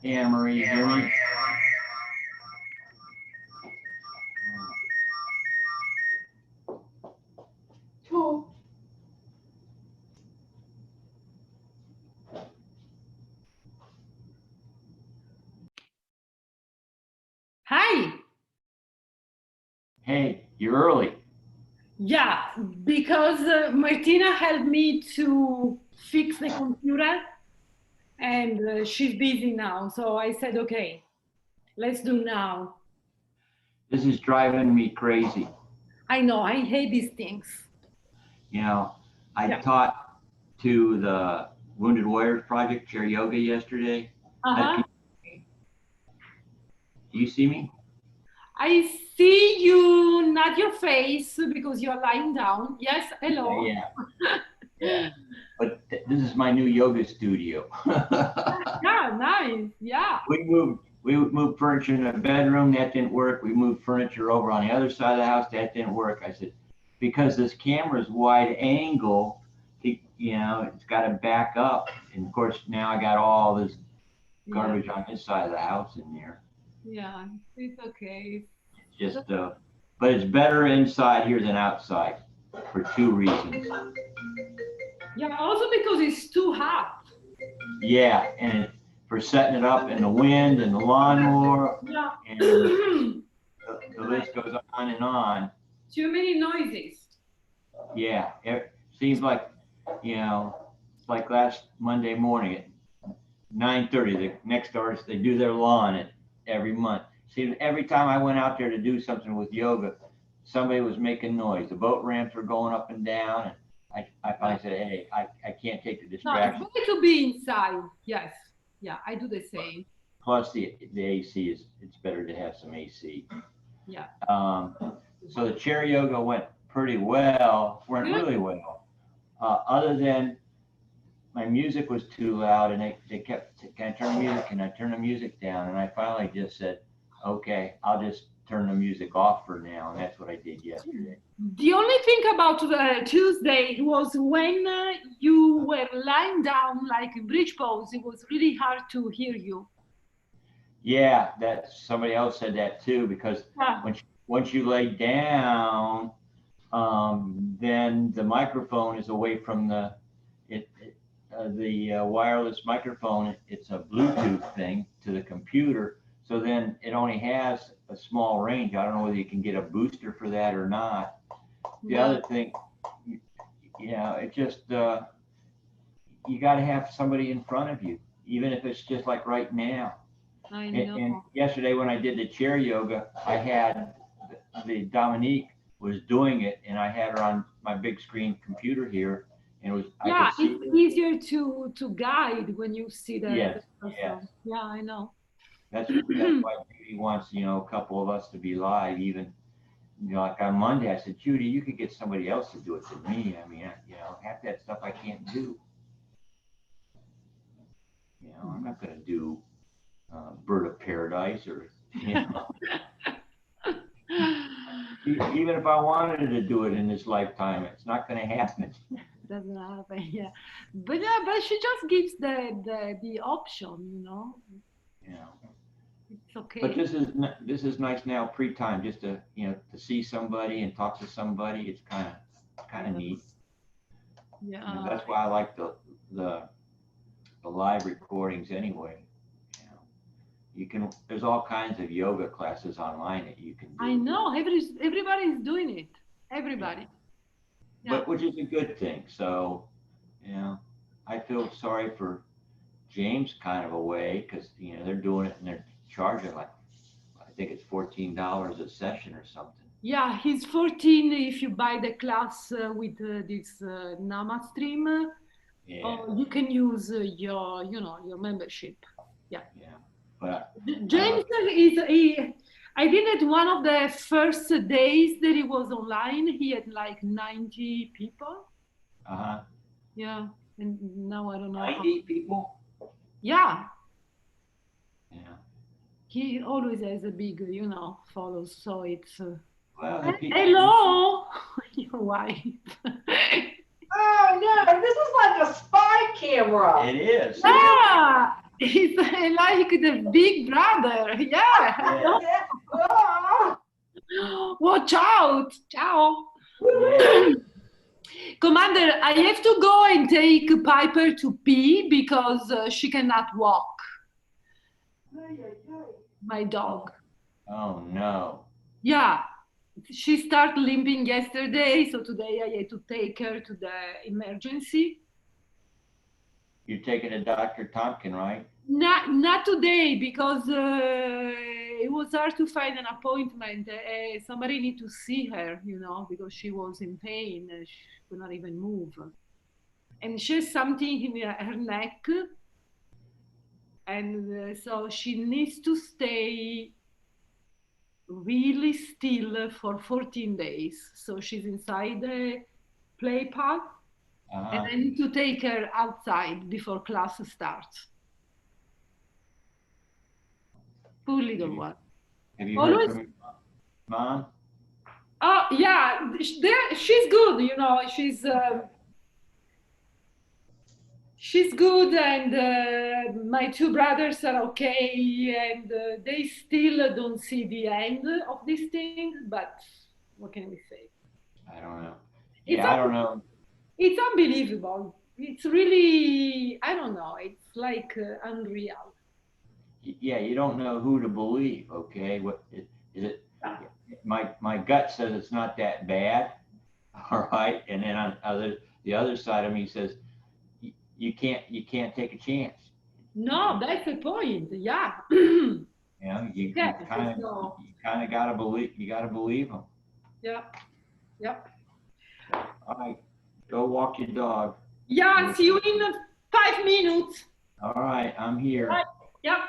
Hey, Anna Marie, you hear me? Two. Hi. Hey, you're early. Yeah, because Martina helped me to fix the computer and she's busy now. So I said, okay, let's do now. This is driving me crazy. I know, I hate these things. You know, I Yeah. taught to the Wounded Warriors Project chair yoga yesterday. Uh-huh. Do you see me? I see you, not your face, because you're lying down. Yes, hello. Yeah. But this is my new yoga studio. Yeah, nice. Yeah. We moved furniture in the bedroom. That didn't work. We moved furniture over on the other side of the house. That didn't work. I said, because this camera is wide angle, it's got to back up. And of course, now I got all this garbage on this side of the house in there. Yeah, it's okay. Just, but it's better inside here than outside for two reasons. Yeah, also because it's too hot. Yeah, and for setting it up in the wind and the lawnmower, Yeah. and the list goes on and on. Too many noises. Yeah, it seems like, it's like last Monday morning at 9:30, the next doors, they do their lawn every month. See, every time I went out there to do something with yoga, somebody was making noise. The boat ramps were going up and down, and I finally said, hey, I can't take the distraction. No, it's better to be inside. Yes. Yeah, I do the same. Plus the AC it's better to have some AC. Yeah. So the chair yoga went really well. Other than my music was too loud, and they kept, can I turn the music? Can I turn the music down? And I finally just said, okay, I'll just turn the music off for now. And that's what I did yesterday. The only thing about Tuesday was when you were lying down like in bridge pose, it was really hard to hear you. Yeah, that somebody else said that too, because once you lay down, then the microphone is away from the wireless microphone. It's a Bluetooth thing to the computer. So then it only has a small range. I don't know whether you can get a booster for that or not. The other thing, it just, you got to have somebody in front of you, even if it's just like right now. I know. And yesterday when I did the chair yoga, I had the Dominique was doing it, and I had her on my big screen computer here, and it was it's easier to guide when you see the yes. Yeah, I know. That's why Judy wants a couple of us to be live. Even like on Monday, I said, Judy, you could get somebody else to do it than me. I mean, half that stuff I can't do. I'm not going to do Bird of Paradise or even if I wanted to do it in this lifetime, it's not going to happen. Doesn't happen, yeah. But she just gives the option, It's okay. But this is nice now, pre-time, just to to see somebody and talk to somebody. It's kind of neat. Yeah. That's why I like the live recordings anyway. There's all kinds of yoga classes online that you can do. I know, everybody's doing it. Everybody. Yeah. But which is a good thing. So, I feel sorry for James kind of a way, because they're doing it and they're charging like, I think it's $14 a session or something. Yeah, he's 14 if you buy the class with this Namastream. Yeah. You can use your membership. Yeah. Yeah. But James I think that one of the first days that he was online, he had like 90 people. Uh-huh. Yeah. And now I don't know. 90 people? Yeah. Yeah. He always has a big, follows. So it's. Hello, your wife. Oh no, this is like a spy camera. It is. Yeah. He's like the big brother. Yeah. Watch out. Ciao. Yeah. Commander, I have to go and take Piper to pee because she cannot walk. My dog. Oh no. Yeah. She started limping yesterday, so today I had to take her to the emergency. You're taking to Dr. Tompkin, right? Not today because it was hard to find an appointment. Somebody need to see her, because she was in pain. She could not even move, and she has something in her neck, and so she needs to stay really still for 14 days. So she's inside the play pod, and Uh-huh. I need to take her outside before class starts. Poor little one. Have you heard Always. from your mom? Oh yeah, she's good. She's good, and my two brothers are okay, and they still don't see the end of this thing. But what can we say? I don't know. It's Yeah, I don't know. it's unbelievable. It's really, I don't know. It's like unreal. Yeah, you don't know who to believe. Okay, is it? My gut says it's not that bad. All right, and then on the other side of me says you can't take a chance. No, that's the point. Yeah. You know, you Yeah. you kind of So, you kind of gotta believe them. yeah. Yeah. So, all right, go walk your dog. Yeah. See you in 5 minutes. All right, I'm Right. here. Yeah.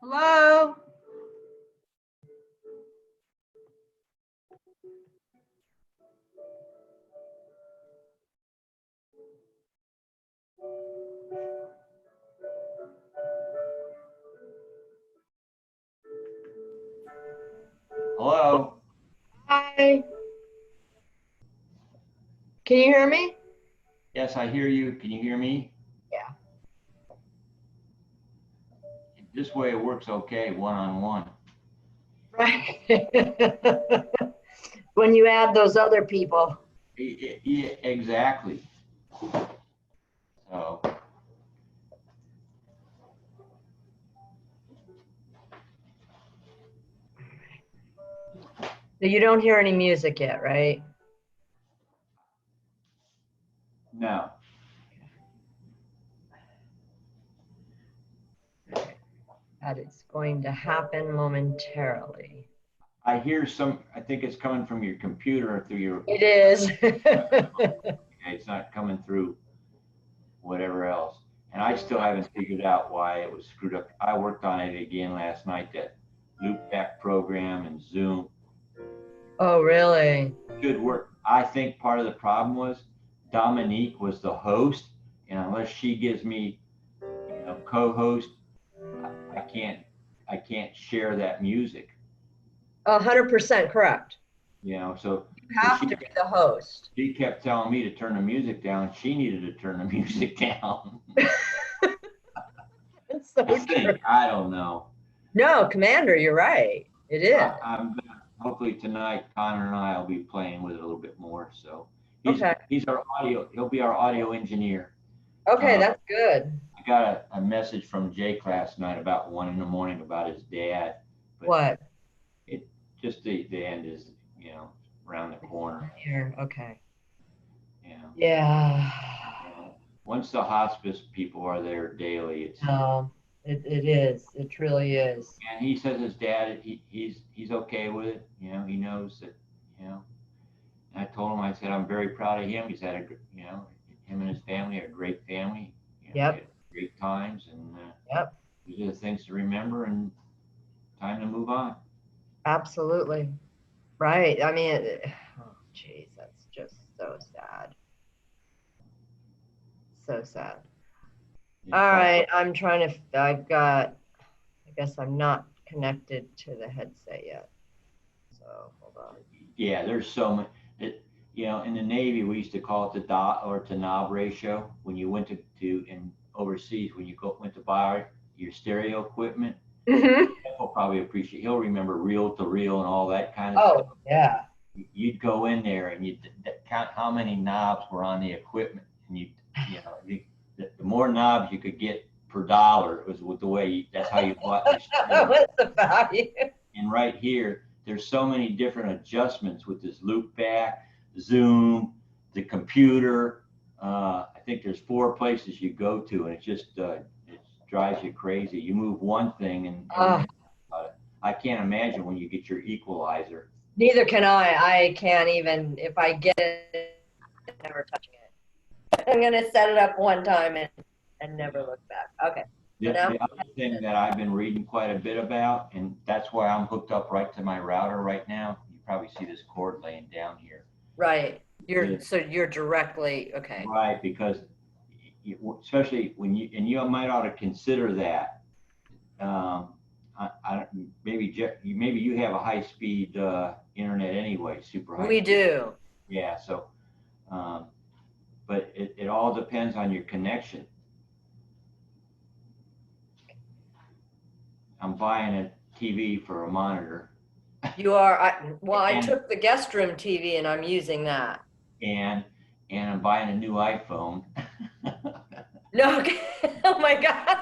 Hello? Hello. Can you hear me? Yes, I hear you. Can you hear me? Yeah. This way it works okay, one-on-one. Right. When you add those other people. Yeah, exactly. So. So you don't hear any music yet, right? No. That is going to happen momentarily. I hear I think it's coming from your computer or through your. It is. It's not coming through whatever else. And I still haven't figured out why it was screwed up. I worked on it again last night, that loopback program and Zoom. Oh, really? Should work. I think part of the problem was Dominique was the host, and unless she gives me, co-host, I can't share that music. 100% correct. So You have to be the host. She kept telling me to turn the music down. She needed to turn the music down. It's so true. I don't know. No, Commander, you're right. It is. I'm hopefully tonight, Connor and I will be playing with it a little bit more. So he's our audio. He'll be our audio engineer. Okay, that's good. I got a message from J Class tonight about 1 a.m. about his dad. But what? It just the end is around the corner. Here, okay. Yeah. Yeah. Once the hospice people are there daily, it's. It is. It truly is. And he says his dad, he's okay with it. He knows that. And I told him, I said, I'm very proud of him. He's had him and his family are a great family. Yep. Great times, and yep. These are the things to remember, and time to move on. Absolutely. Right. I mean, oh, geez, that's just so sad. So sad. All right. I'm trying to, I guess I'm not connected to the headset yet. So hold on. Yeah, there's so much. In the Navy, we used to call it the dot or to knob ratio. When you went to in overseas, when you went to buy your stereo equipment, he'll probably appreciate. He'll remember reel to reel and all that kind of stuff. Oh, yeah. You'd go in there and you'd count how many knobs were on the equipment, and the more knobs you could get per dollar was with the way that's how you bought your stereo. What's the value? And right here, there's so many different adjustments with this loop back, Zoom, the computer. I think there's 4 places you go to, and it just it drives you crazy. You move one thing, and I can't imagine when you get your equalizer. Neither can I. I can't even, if I get it, never touching it. I'm going to set it up one time and never look back. Okay. The other thing that I've been reading quite a bit about, and that's why I'm hooked up right to my router right now. You probably see this cord laying down here. Right. So you're directly, okay. Right, because especially when you might ought to consider that. Maybe you have a high-speed internet anyway, super high. We do. Yeah. So, but it all depends on your connection. I'm buying a TV for a monitor. You are. I took the guest room TV and I'm using that. And I'm buying a new iPhone. No. Oh my God.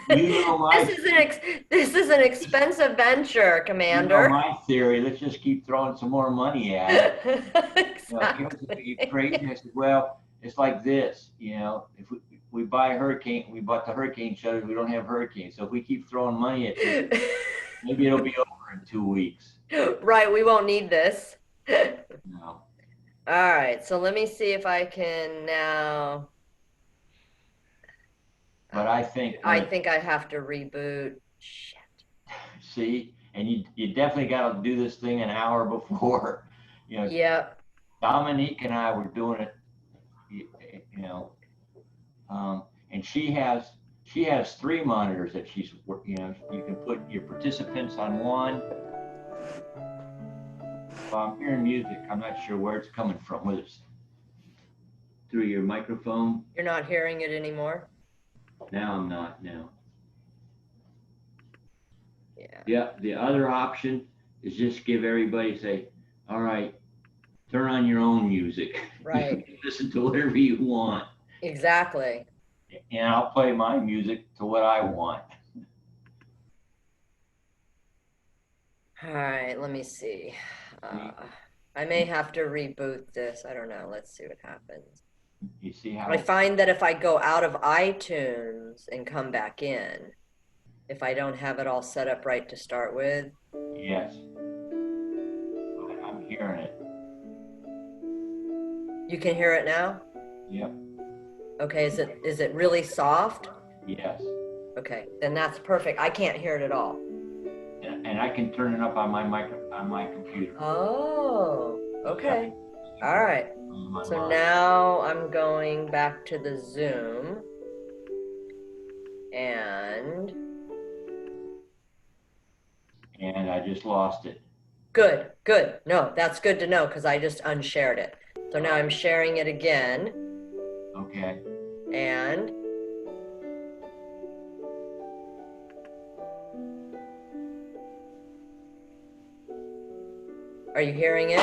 This is an expensive venture, Commander. My theory. Let's just keep throwing some more money at it. Exactly. Crazy. I said, well, it's like this. If we buy a hurricane, we bought the hurricane shutters. We don't have hurricanes, so if we keep throwing money at it, maybe it'll be over in 2 weeks. Right. We won't need this. No. All right. So let me see if I can now. But I think I have to reboot. Shit. See, and you definitely got to do this thing an hour before. Yep. Dominique and I were doing it. And she has 3 monitors that she's. You can put your participants on one. Well, I'm hearing music. I'm not sure where it's coming from, whether it's through your microphone. You're not hearing it anymore? Now I'm not, now. Yeah. Yeah, the other option is just give everybody, say, all right, turn on your own music. Right. You can listen to whatever you want. Exactly. And I'll play my music to what I want. All right, let me see. I may have to reboot this. I don't know. Let's see what happens. You see how I find that if I go out of iTunes and come back in, if I don't have it all set up right to start with. Yes. I'm hearing it. You can hear it now? Yep. Okay, is it really soft? Yes. Okay, then that's perfect. I can't hear it at all. And I can turn it up on my computer. Oh, okay. All right. So now I'm going back to the Zoom and I just lost it. good, good. No, that's good to know because I just unshared it. So now I'm sharing it again Okay. and are you hearing it?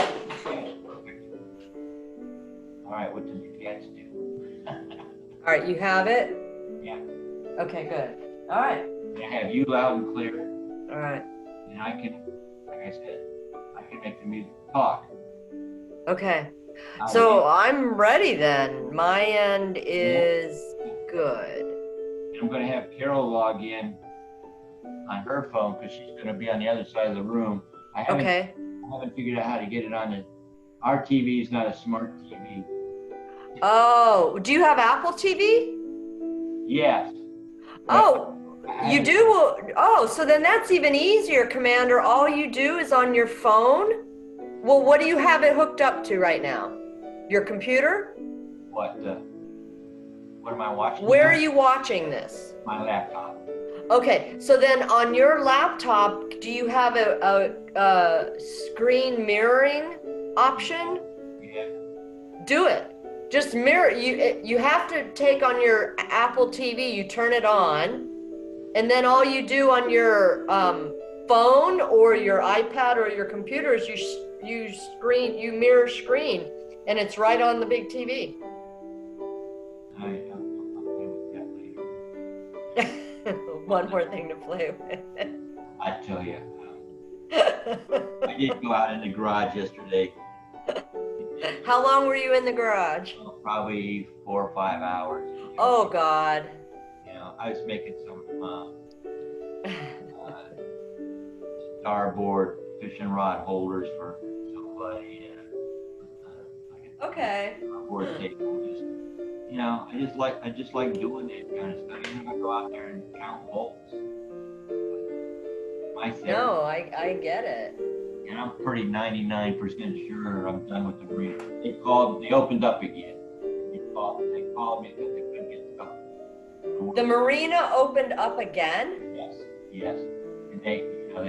All right, what did you guys do? All right, you have it? Yeah. Okay, good. All right. I have you loud and clear, All right. and I can, like I said, I can make the music talk. Okay. So I'm ready then. My end is good. And I'm going to have Carol log in on her phone because she's going to be on the other side of the room. I haven't figured out how to get it on the. Our TV is not a smart TV. Oh, do you have Apple TV? Yes. Oh, you do? Oh, so then that's even easier, Commander. All you do is on your phone? Well, what do you have it hooked up to right now? Your computer? What am I watching? Where are you watching this? My laptop. Okay, so then on your laptop, do you have a screen mirroring option? Yeah. Do it. Just mirror. You have to take on your Apple TV. You turn it on, and then all you do on your phone or your iPad or your computer is you mirror screen, and it's right on the big TV. I'll play with that later. One more thing to play with. I tell you, I did go out in the garage yesterday. How long were you in the garage? Probably 4 or 5 hours. Oh God. You know, I was making some starboard fishing rod holders for somebody. Okay. Board table. You know, I just like doing that kind of stuff. You know, I go out there and count bolts. No, I get it. And I'm pretty 99% sure I'm done with the marina. They opened up again. They called me because they couldn't get stuff. The marina opened up again? Yes. And they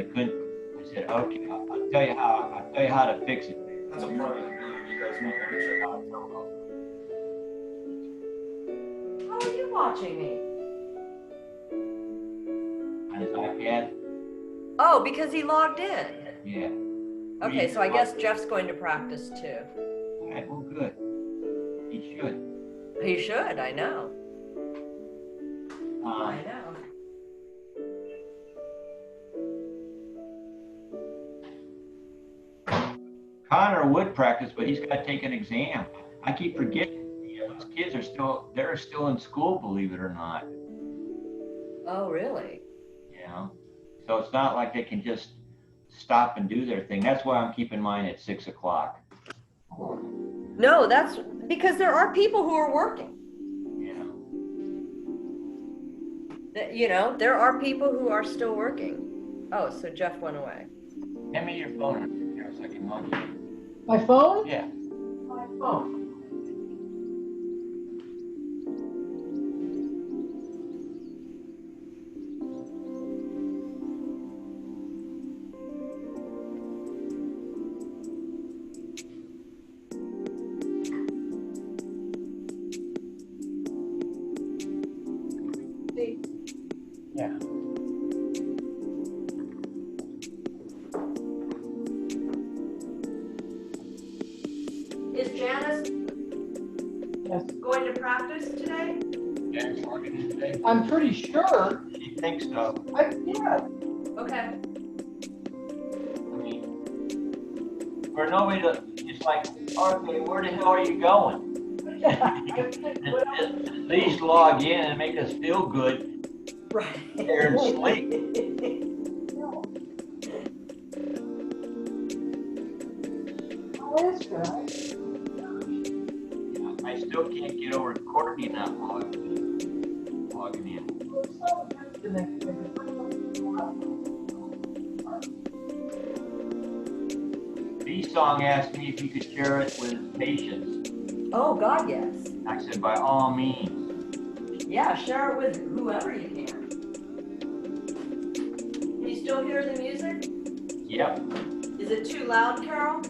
couldn't. I said, okay, I'll tell you how to fix it. That's a problem. You guys want to check out the telephone. How are you watching me? On his iPad. Oh, because he logged in. Yeah. Okay, so I guess Jeff's going to practice too. All right, well, good. He should. He should, I know. I know. Connor would practice, but he's got to take an exam. I keep forgetting. Those kids they're still in school, believe it or not. Oh, really? You know, so it's not like they can just stop and do their thing. That's why I'm keeping mine at 6 o'clock. No, that's because there are people who are working. You know, there are people who are still working. Oh, so Jeff went away. Hand me your phone here so I can log you. My phone? Yeah. My phone. Yeah. Is Janice Yes. going to practice today? Jan's working in today. I'm pretty sure. She thinks so. Yeah. Okay. I mean, for nobody to, it's like, okay, where the hell are you going? Please log in and make us feel good. Right. There and sleep. Oh, that's right. I still can't get over Courtney not logging in. B-Song asked me if you could share it with patients. Oh, God, yes. I said, by all means. Yeah, share it with whoever you can. Can you still hear the music? Yep. Is it too loud, Carol?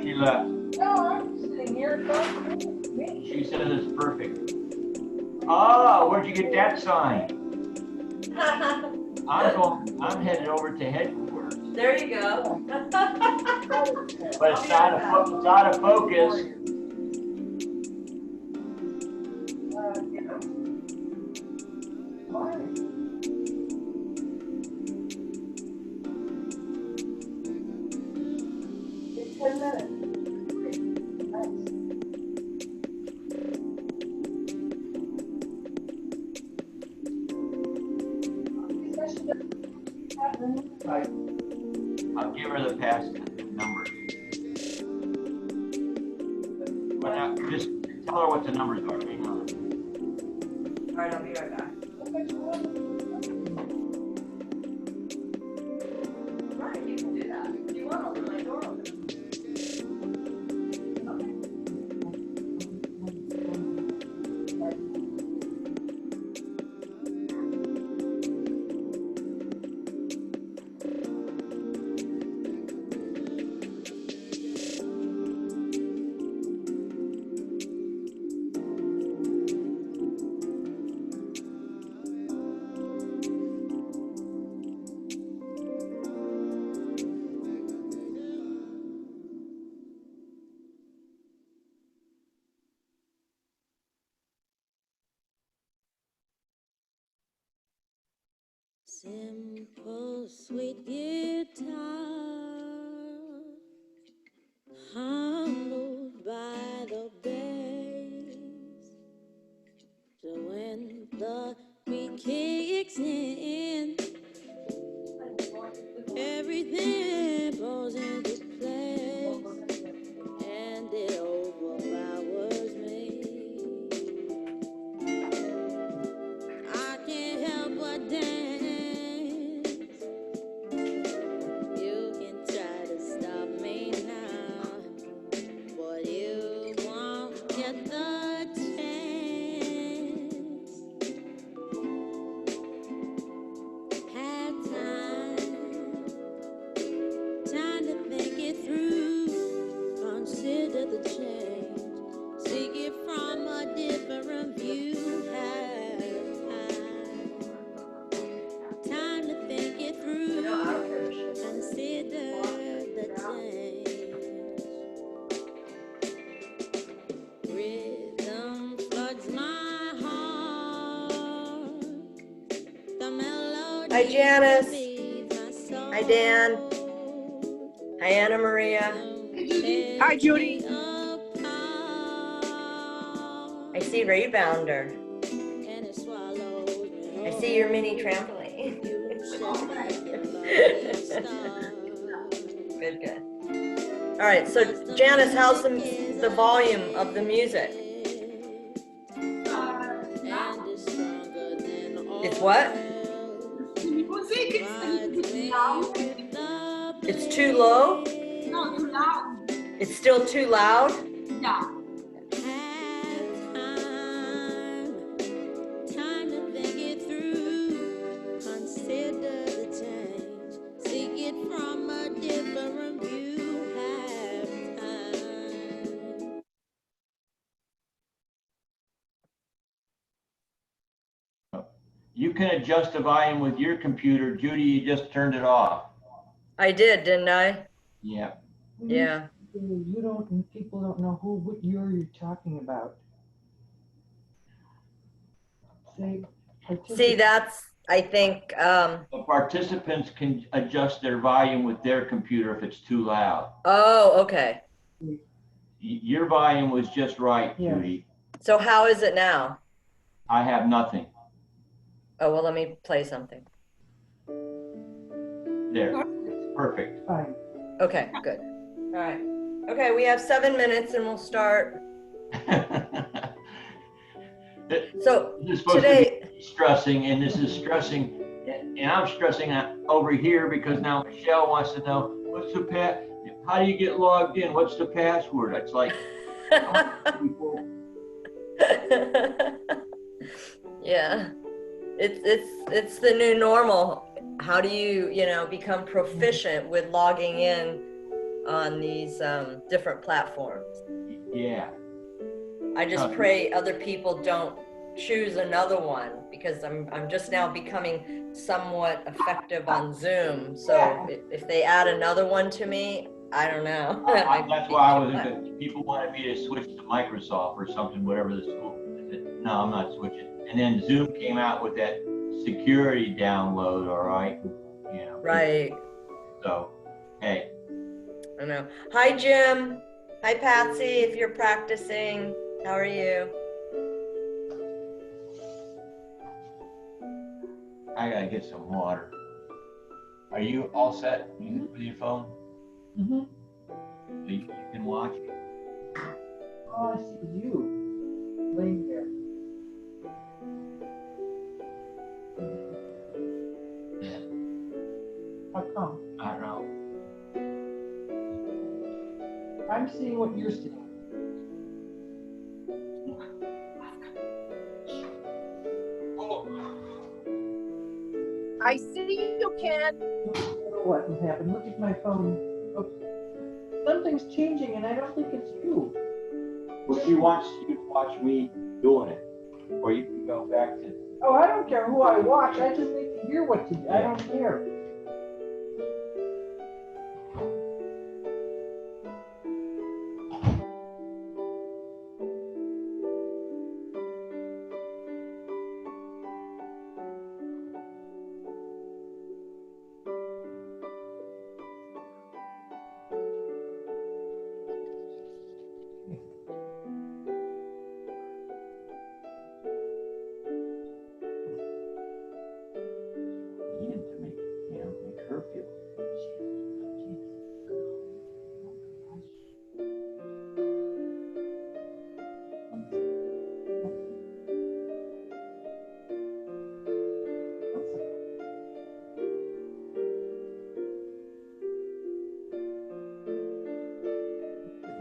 She left. No, I'm sitting here talking to me. She says it's perfect. Oh, where'd you get that sign? I'm headed over to headquarters. There you go. But it's out of focus. It's 10 minutes. Nice. Right. I'll give her the pass number. But now, just tell her what the numbers are. Hang on. All right, I'll be right back. Right, you can do that. If you want, I'll leave my door open. Simple, sweet guitar, humbled by the bass. So when the beat kicks in, everything falls into place, and it overpowers me. I can't help but dance. You can try to stop me now, but you won't get the chance. Had time to think it through, consider the change, see it from a different view. Time to think it through, consider the change. Rhythm floods my heart. The melody. Hi, Janice. feeds my soul. Hi, Dan. Hi, Anna Maria. Hi, Judy. I see Rebounder. And it swallows me I see your mini trampoline. Good, good. All right, so Janice, how's the volume of the music? It's what? Music is loud. It's too low? No, too loud. It's still too loud? Yeah. Time to think it through, consider the change, see it from a different view. Have time. You can adjust the volume with your computer. Judy, you just turned it off. I did, didn't I? Yeah. Yeah. You don't, and people don't know what year you're talking about. Say, See, that's, I think, The participants can adjust their volume with their computer if it's too loud. oh, okay. Your volume was just right, Yes. Judy. So how is it now? I have nothing. Oh, well, let me play something. There. Perfect. fine. Okay, good. All right. Okay, we have 7 minutes and we'll start. So This is supposed today, to be stressing, and this is stressing, and I'm stressing over here because now Michelle wants to know what's the how do you get logged in? What's the password? It's like, yeah, it's the new normal. How do you become proficient with logging in on these different platforms? yeah. I just pray other people don't choose another one because I'm just now becoming somewhat effective on Zoom. So if they add another one to me, I don't know. That's why I wasn't good. People wanted me to switch to Microsoft or something, whatever the school. I said, no, I'm not switching. And then Zoom came out with that security download, all right? You know. Right. So, hey. I know. Hi, Jim. Hi, Patsy, if you're practicing. How are you? I gotta get some water. Are you all set with your phone? Mm-hmm. You can watch. Oh, I see you laying there. How come? I don't know. I'm seeing what you're seeing. I see you, Ken. I don't know what has happened. Look at my phone. Oops. Something's changing, and I don't think it's you. Well, she wants you to watch me doing it, or you can go back to. Oh, I don't care who I watch. I just need to hear what to do. I don't care. To make her feel.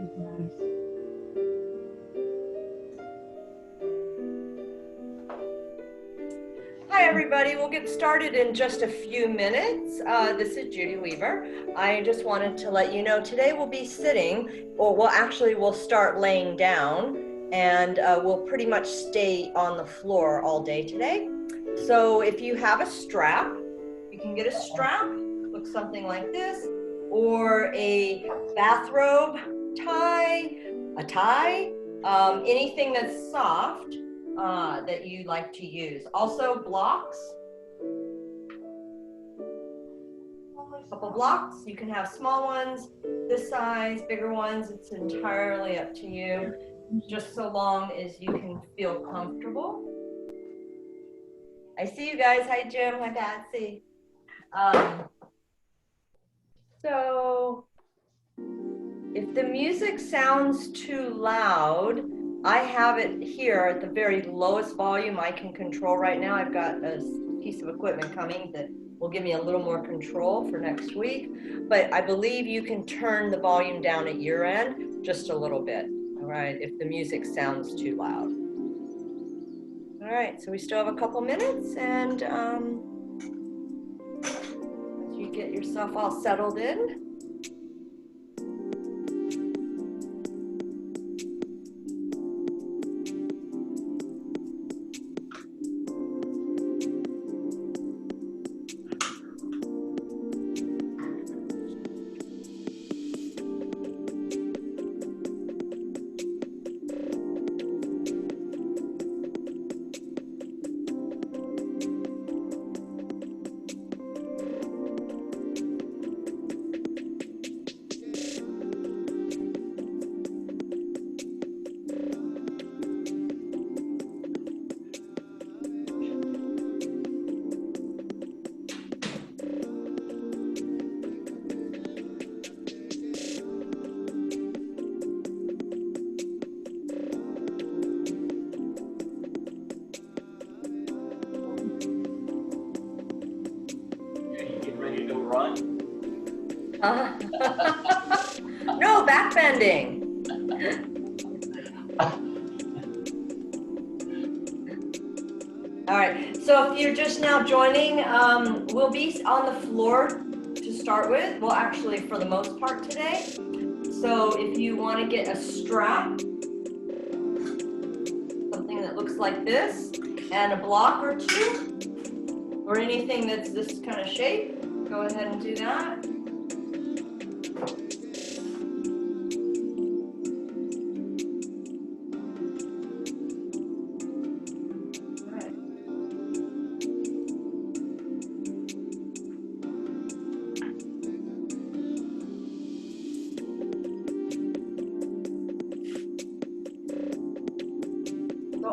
It's nice. Hi, everybody. We'll get started in just a few minutes. This is Judy Weaver. I just wanted to let you know today we'll be sitting, or we'll start laying down, and we'll pretty much stay on the floor all day today. So if you have a strap, you can get a strap, looks something like this, or a bathrobe tie, a tie, anything that's soft. That you like to use. Also blocks, a couple blocks. You can have small ones, this size, bigger ones. It's entirely up to you, just so long as you can feel comfortable. I see you guys. Hi, Jim. Hi, Patsy. So if the music sounds too loud, I have it here at the very lowest volume I can control right now. I've got a piece of equipment coming that will give me a little more control for next week. But I believe you can turn the volume down at your end just a little bit, all right, if the music sounds too loud. All right, so we still have a couple minutes, and as you get yourself all settled in. No, back bending. All right, so if you're just now joining, we'll be on the floor to start with. Well, actually, for the most part today. So if you want to get a strap, something that looks like this, and a block or two, or anything that's this kind of shape, go ahead and do that.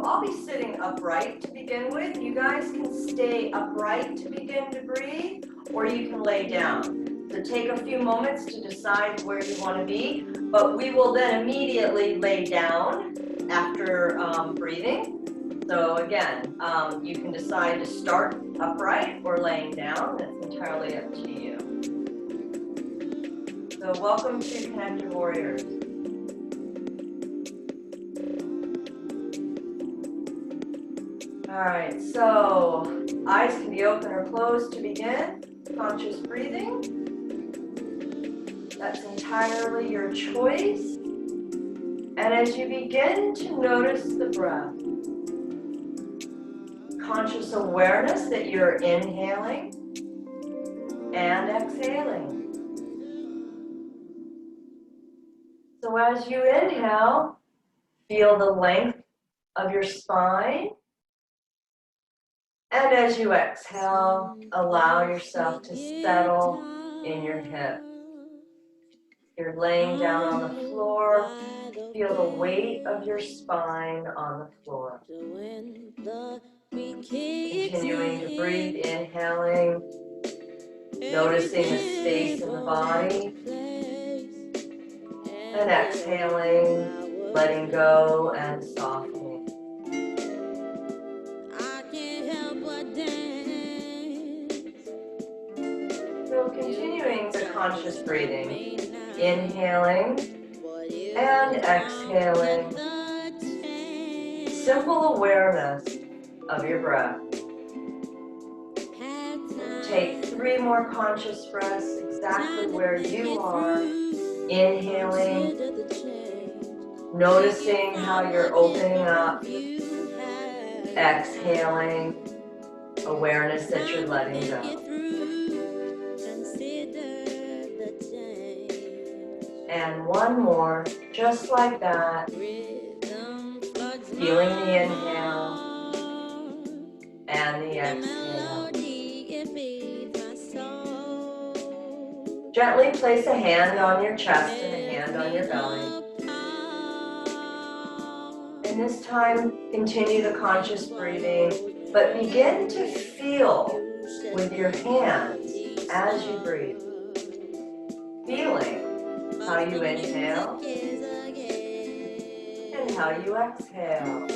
I'll be sitting upright to begin with. You guys can stay upright to begin to breathe, or you can lay down. So take a few moments to decide where you want to be, but we will then immediately lay down after breathing. So again, you can decide to start upright or laying down. That's entirely up to you. So welcome to Connected Warriors. All right, so eyes can be open or closed to begin. Conscious breathing. That's entirely your choice. And as you begin to notice the breath, conscious awareness that you're inhaling and exhaling. So as you inhale, feel the length of your spine. And as you exhale, allow yourself to settle in your hips. You're laying down on the floor. Feel the weight of your spine on the floor. Continuing to breathe, inhaling, noticing the space in the body. And exhaling, letting go and softening. So continuing the conscious breathing, inhaling and exhaling. Simple awareness of your breath. Take 3 more conscious breaths exactly where you are. Inhaling, noticing how you're opening up. Exhaling, awareness that you're letting go. And one more, just like that. Feeling the inhale and the exhale. Gently place a hand on your chest and a hand on your belly. And this time, continue the conscious breathing, but begin to feel with your hands as you breathe. Feeling how you inhale and how you exhale.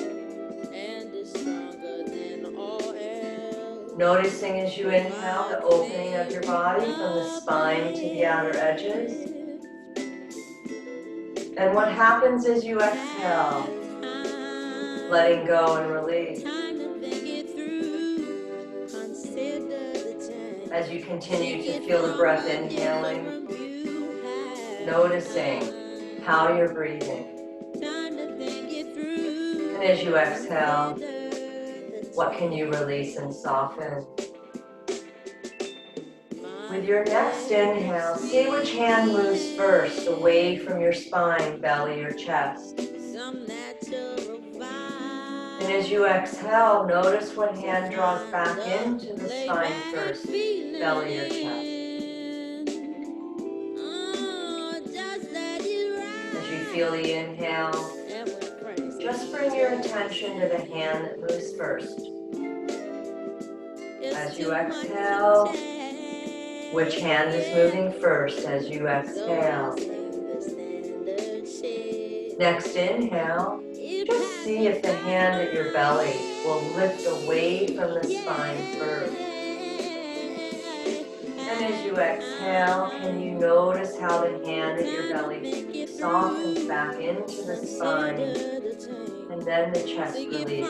Noticing as you inhale the opening of your body from the spine to the outer edges. And what happens as you exhale, letting go and release. As you continue to feel the breath inhaling, noticing how you're breathing. And as you exhale, what can you release and soften? With your next inhale, see which hand moves first, away from your spine, belly, or chest. And as you exhale, notice what hand draws back into the spine first, belly or chest. As you feel the inhale, just bring your attention to the hand that moves first. As you exhale, which hand is moving first as you exhale? Next inhale, just see if the hand at your belly will lift away from the spine first. And as you exhale, can you notice how the hand at your belly softens back into the spine, and then the chest releases.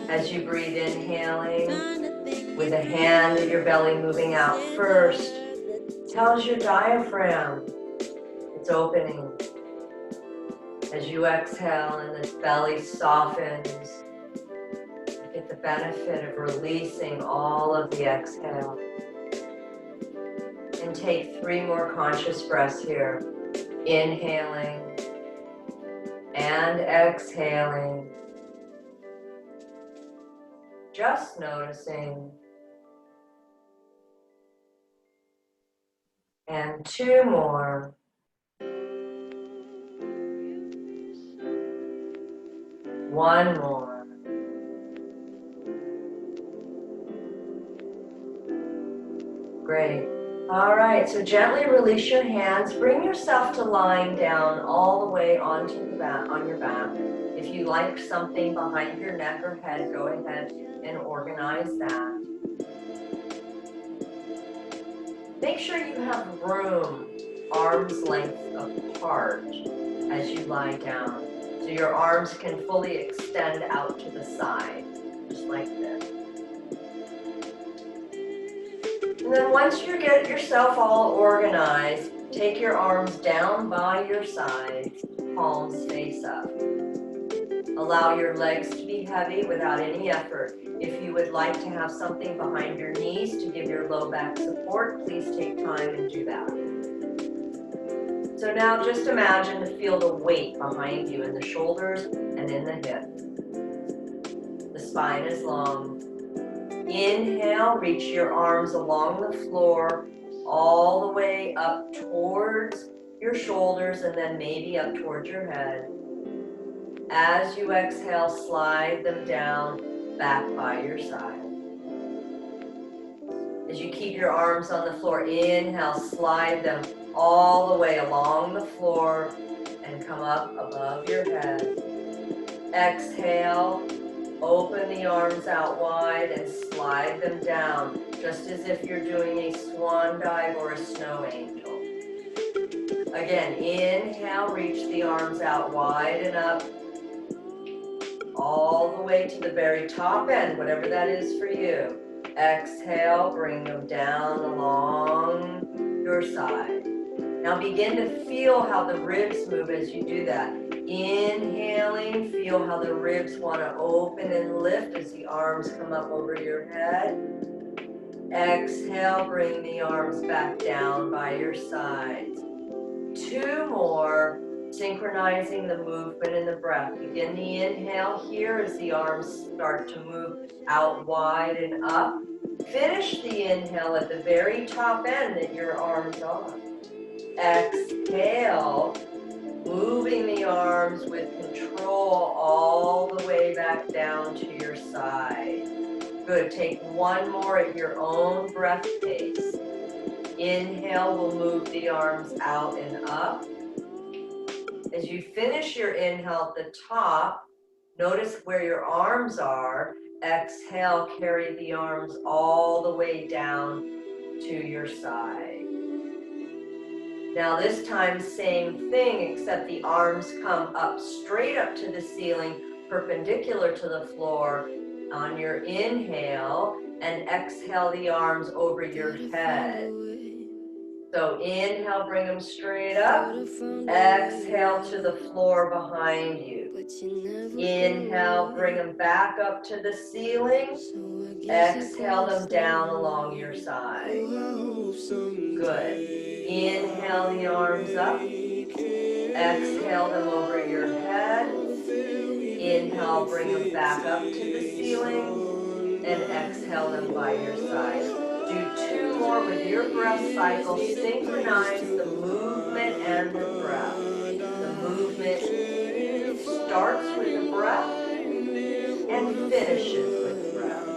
As you breathe, inhaling, with the hand at your belly moving out first, tells your diaphragm it's opening. As you exhale and the belly softens, you get the benefit of releasing all of the exhale. And take 3 more conscious breaths here. Inhaling and exhaling. Just noticing. And 2 more. One more. Great. All right, so gently release your hands. Bring yourself to lying down all the way onto the back, on your back. If you like something behind your neck or head, go ahead and organize that. Make sure you have room, arm's length apart as you lie down. So your arms can fully extend out to the side, just like this. And then once you get yourself all organized, take your arms down by your sides, palms face up. Allow your legs to be heavy without any effort. If you would like to have something behind your knees to give your low back support, please take time and do that. So now just imagine to feel the weight behind you in the shoulders and in the hips. The spine is long. Inhale, reach your arms along the floor, all the way up towards your shoulders and then maybe up towards your head. As you exhale, slide them down back by your side. As you keep your arms on the floor, inhale, slide them all the way along the floor and come up above your head. Exhale, open the arms out wide and slide them down, just as if you're doing a swan dive or a snow angel. Again, inhale, reach the arms out wide and up, all the way to the very top end, whatever that is for you. Exhale, bring them down along your side. Now begin to feel how the ribs move as you do that. Inhaling, feel how the ribs want to open and lift as the arms come up over your head. Exhale, bring the arms back down by your sides. 2 more, synchronizing the movement and the breath. Begin the inhale here as the arms start to move out wide and up. Finish the inhale at the very top end that your arms are. Exhale, moving the arms with control all the way back down to your side. Good, take 1 more at your own breath pace. Inhale will move the arms out and up. As you finish your inhale at the top, notice where your arms are. Exhale, carry the arms all the way down to your side. Now this time, same thing, except the arms come up straight up to the ceiling, perpendicular to the floor on your inhale, and exhale the arms over your head. So inhale, bring them straight up. Exhale to the floor behind you. Inhale, bring them back up to the ceiling. Exhale them down along your side. Good. Inhale the arms up. Exhale them over your head. Inhale, bring them back up to the ceiling. And exhale them by your side. Do 2 more with your breath cycle. Synchronize the movement and the breath. The movement starts with the breath and finishes with the breath.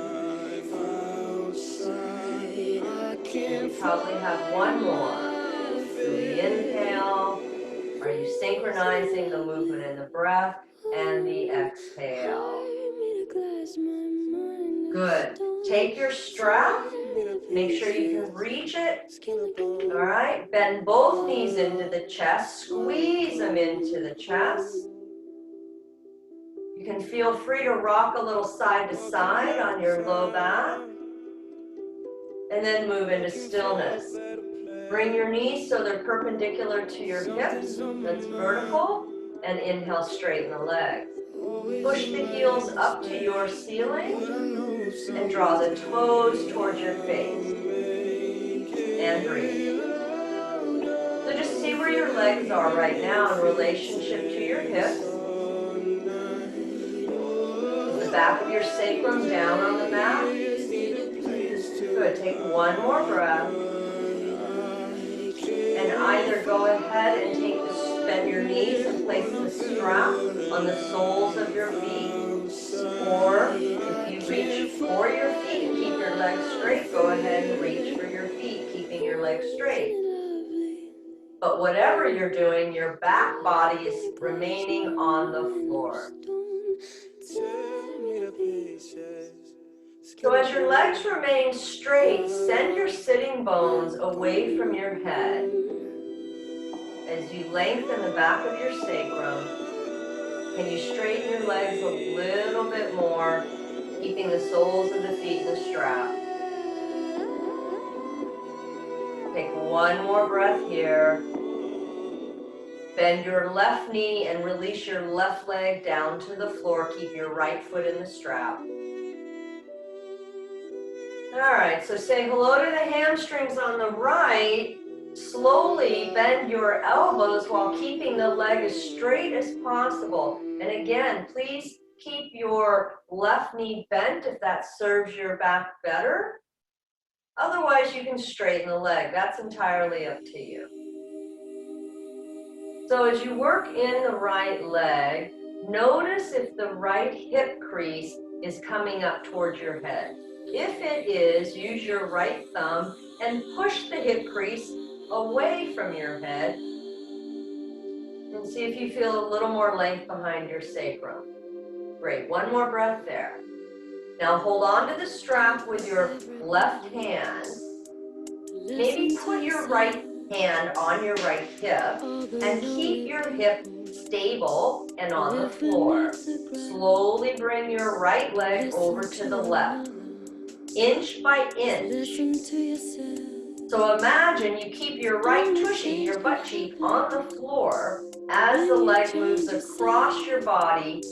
And you probably have 1 more. Do the inhale. Are you synchronizing the movement and the breath and the exhale? Good. Take your strap. Make sure you can reach it. All right. Bend both knees into the chest. Squeeze them into the chest. You can feel free to rock a little side to side on your low back. And then move into stillness. Bring your knees so they're perpendicular to your hips. That's vertical. And inhale, straighten the legs. Push the heels up to your ceiling and draw the toes towards your face. And breathe. So just see where your legs are right now in relationship to your hips. The back of your sacrum down on the mat. Good. Take one more breath. And either go ahead and bend your knees and place the strap on the soles of your feet. Or if you reach for your feet and keep your legs straight, go ahead and reach for your feet, keeping your legs straight. But whatever you're doing, your back body is remaining on the floor. So as your legs remain straight, send your sitting bones away from your head. As you lengthen the back of your sacrum, can you straighten your legs a little bit more, keeping the soles of the feet in the strap? Take one more breath here. Bend your left knee and release your left leg down to the floor. Keep your right foot in the strap. All right, so say hello to the hamstrings on the right. Slowly bend your elbows while keeping the leg as straight as possible. And again, please keep your left knee bent if that serves your back better. Otherwise, you can straighten the leg. That's entirely up to you. So as you work in the right leg, notice if the right hip crease is coming up towards your head. If it is, use your right thumb and push the hip crease away from your head. And see if you feel a little more length behind your sacrum. Great, one more breath there. Now hold on to the strap with your left hand. Maybe put your right hand on your right hip and keep your hip stable and on the floor. Slowly bring your right leg over to the left, inch by inch. So imagine you keep your right tushy, your butt cheek, on the floor as the leg moves across your body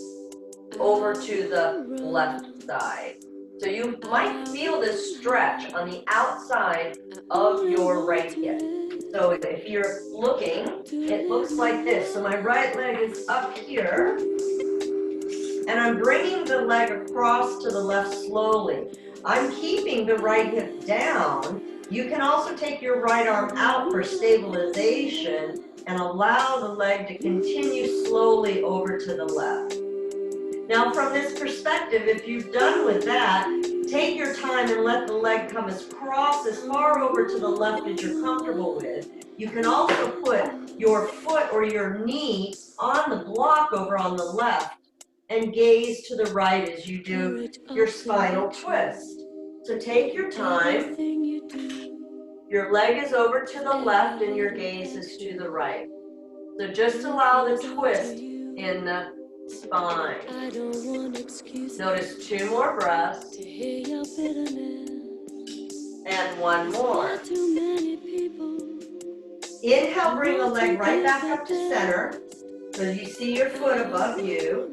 over to the left side. So you might feel this stretch on the outside of your right hip. So if you're looking, it looks like this. So my right leg is up here, and I'm bringing the leg across to the left slowly. I'm keeping the right hip down. You can also take your right arm out for stabilization and allow the leg to continue slowly over to the left. Now from this perspective, if you've done with that, take your time and let the leg come as far over to the left as you're comfortable with. You can also put your foot or your knee on the block over on the left and gaze to the right as you do your spinal twist. So take your time. Your leg is over to the left and your gaze is to the right. So just allow the twist in the spine. Notice 2 more breaths. And 1 more. Inhale, bring the leg right back up to center. So you see your foot above you.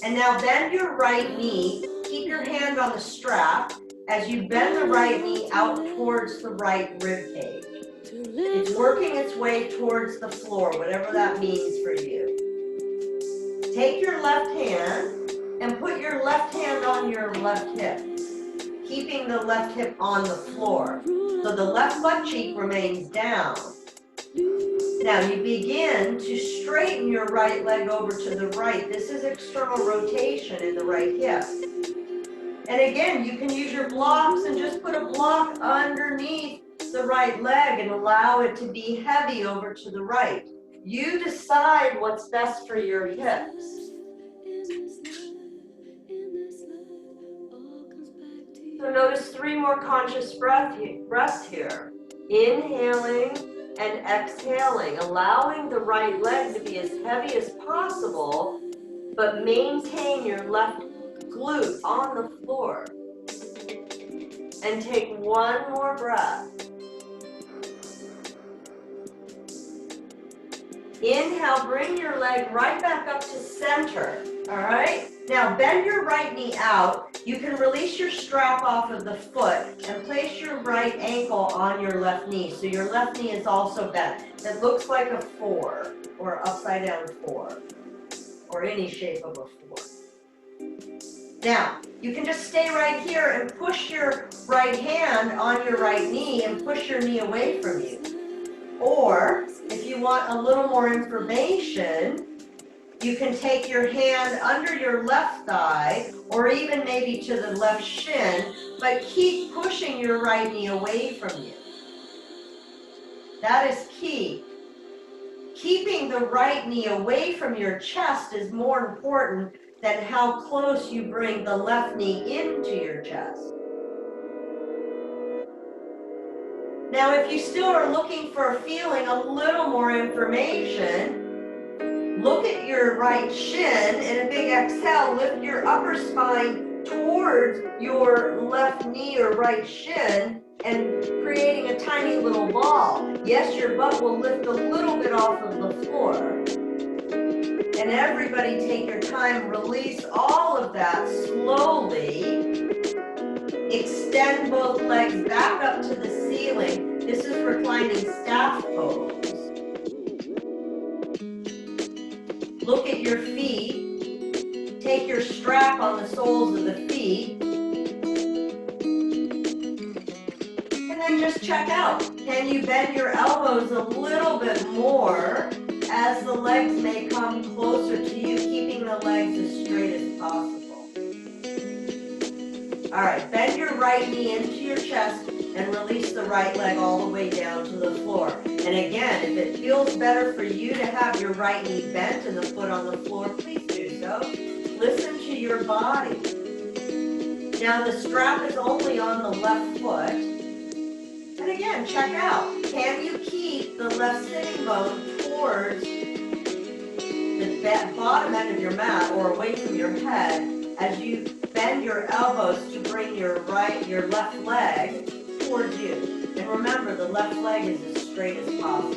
And now bend your right knee. Keep your hand on the strap as you bend the right knee out towards the right rib cage. It's working its way towards the floor, whatever that means for you. Take your left hand and put your left hand on your left hip, keeping the left hip on the floor. So the left butt cheek remains down. Now you begin to straighten your right leg over to the right. This is external rotation in the right hip. And again, you can use your blocks and just put a block underneath the right leg and allow it to be heavy over to the right. You decide what's best for your hips. So notice 3 more conscious breaths here. Inhaling and exhaling, allowing the right leg to be as heavy as possible, but maintain your left glute on the floor. And take 1 more breath. Inhale, bring your leg right back up to center, all right? Now bend your right knee out. You can release your strap off of the foot and place your right ankle on your left knee. So your left knee is also bent. It looks like a 4 or upside down 4 or any shape of a 4. Now, you can just stay right here and push your right hand on your right knee and push your knee away from you. Or, if you want a little more information, you can take your hand under your left thigh or even maybe to the left shin, but keep pushing your right knee away from you. That is key. Keeping the right knee away from your chest is more important than how close you bring the left knee into your chest. Now, if you still are looking for feeling a little more information, look at your right shin and a big exhale, lift your upper spine towards your left knee or right shin and creating a tiny little ball. Yes, your butt will lift a little bit off of the floor. And everybody take your time, release all of that slowly. Extend both legs back up to the ceiling. This is reclining staff pose. Look at your feet. Take your strap on the soles of the feet. And then just check out. Can you bend your elbows a little bit more as the legs may come closer to you, keeping the legs as straight as possible? All right, bend your right knee into your chest and release the right leg all the way down to the floor. And again, if it feels better for you to have your right knee bent and the foot on the floor, please do so. Listen to your body. Now the strap is only on the left foot. And again, check out. Can you keep the left sitting bone towards the bottom end of your mat or away from your head as you bend your elbows to bring your left leg towards you. And remember, the left leg is as straight as possible.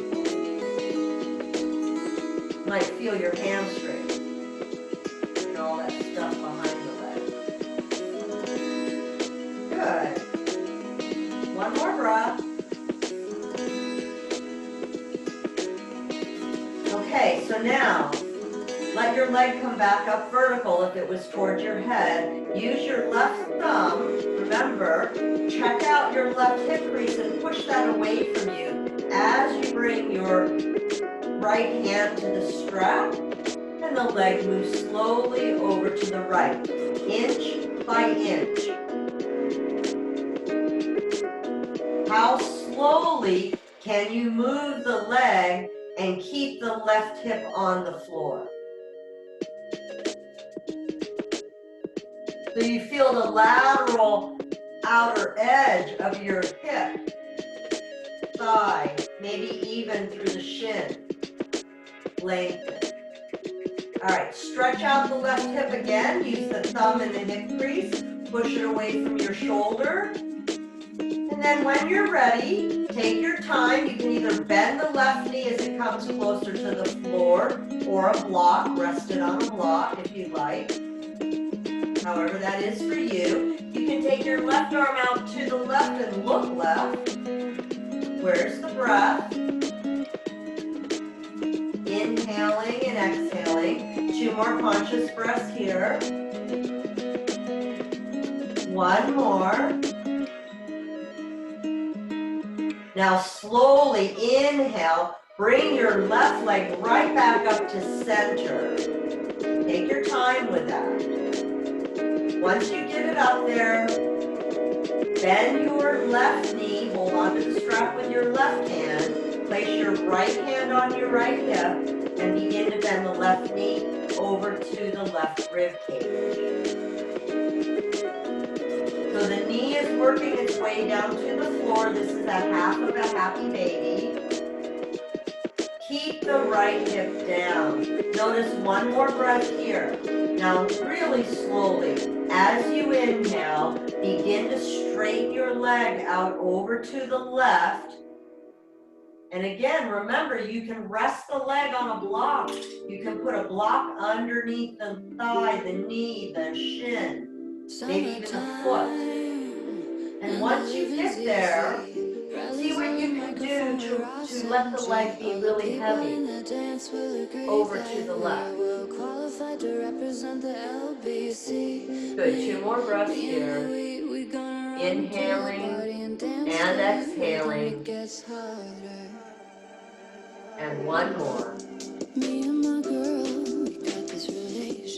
You might feel your hamstring and all that stuff behind the leg. Good. 1 more breath. Okay, so now, let your leg come back up vertical if it was towards your head. Use your left thumb, remember, check out your left hip crease and push that away from you as you bring your right hand to the strap and the leg moves slowly over to the right, inch by inch. How slowly can you move the leg and keep the left hip on the floor? So you feel the lateral outer edge of your hip, thigh, maybe even through the shin. Lengthen. All right, stretch out the left hip again. Use the thumb and the hip crease. Push it away from your shoulder. And then when you're ready, take your time. You can either bend the left knee as it comes closer to the floor or a block, rest it on a block if you like. However that is for you. You can take your left arm out to the left and look left. Where's the breath? Inhaling and exhaling. 2 more conscious breaths here. 1 more. Now slowly inhale. Bring your left leg right back up to center. Take your time with that. Once you get it up there, bend your left knee, hold on to the strap with your left hand, place your right hand on your right hip, and begin to bend the left knee over to the left rib cage. So the knee is working its way down to the floor. This is a half of a happy baby. Keep the right hip down. Notice one more breath here. Now really slowly, as you inhale, begin to straighten your leg out over to the left. And again, remember, you can rest the leg on a block. You can put a block underneath the thigh, the knee, the shin, maybe even the foot. And once you get there, see what you can do to let the leg be really heavy over to the left. Good, 2 more breaths here. Inhaling and exhaling. And 1 more.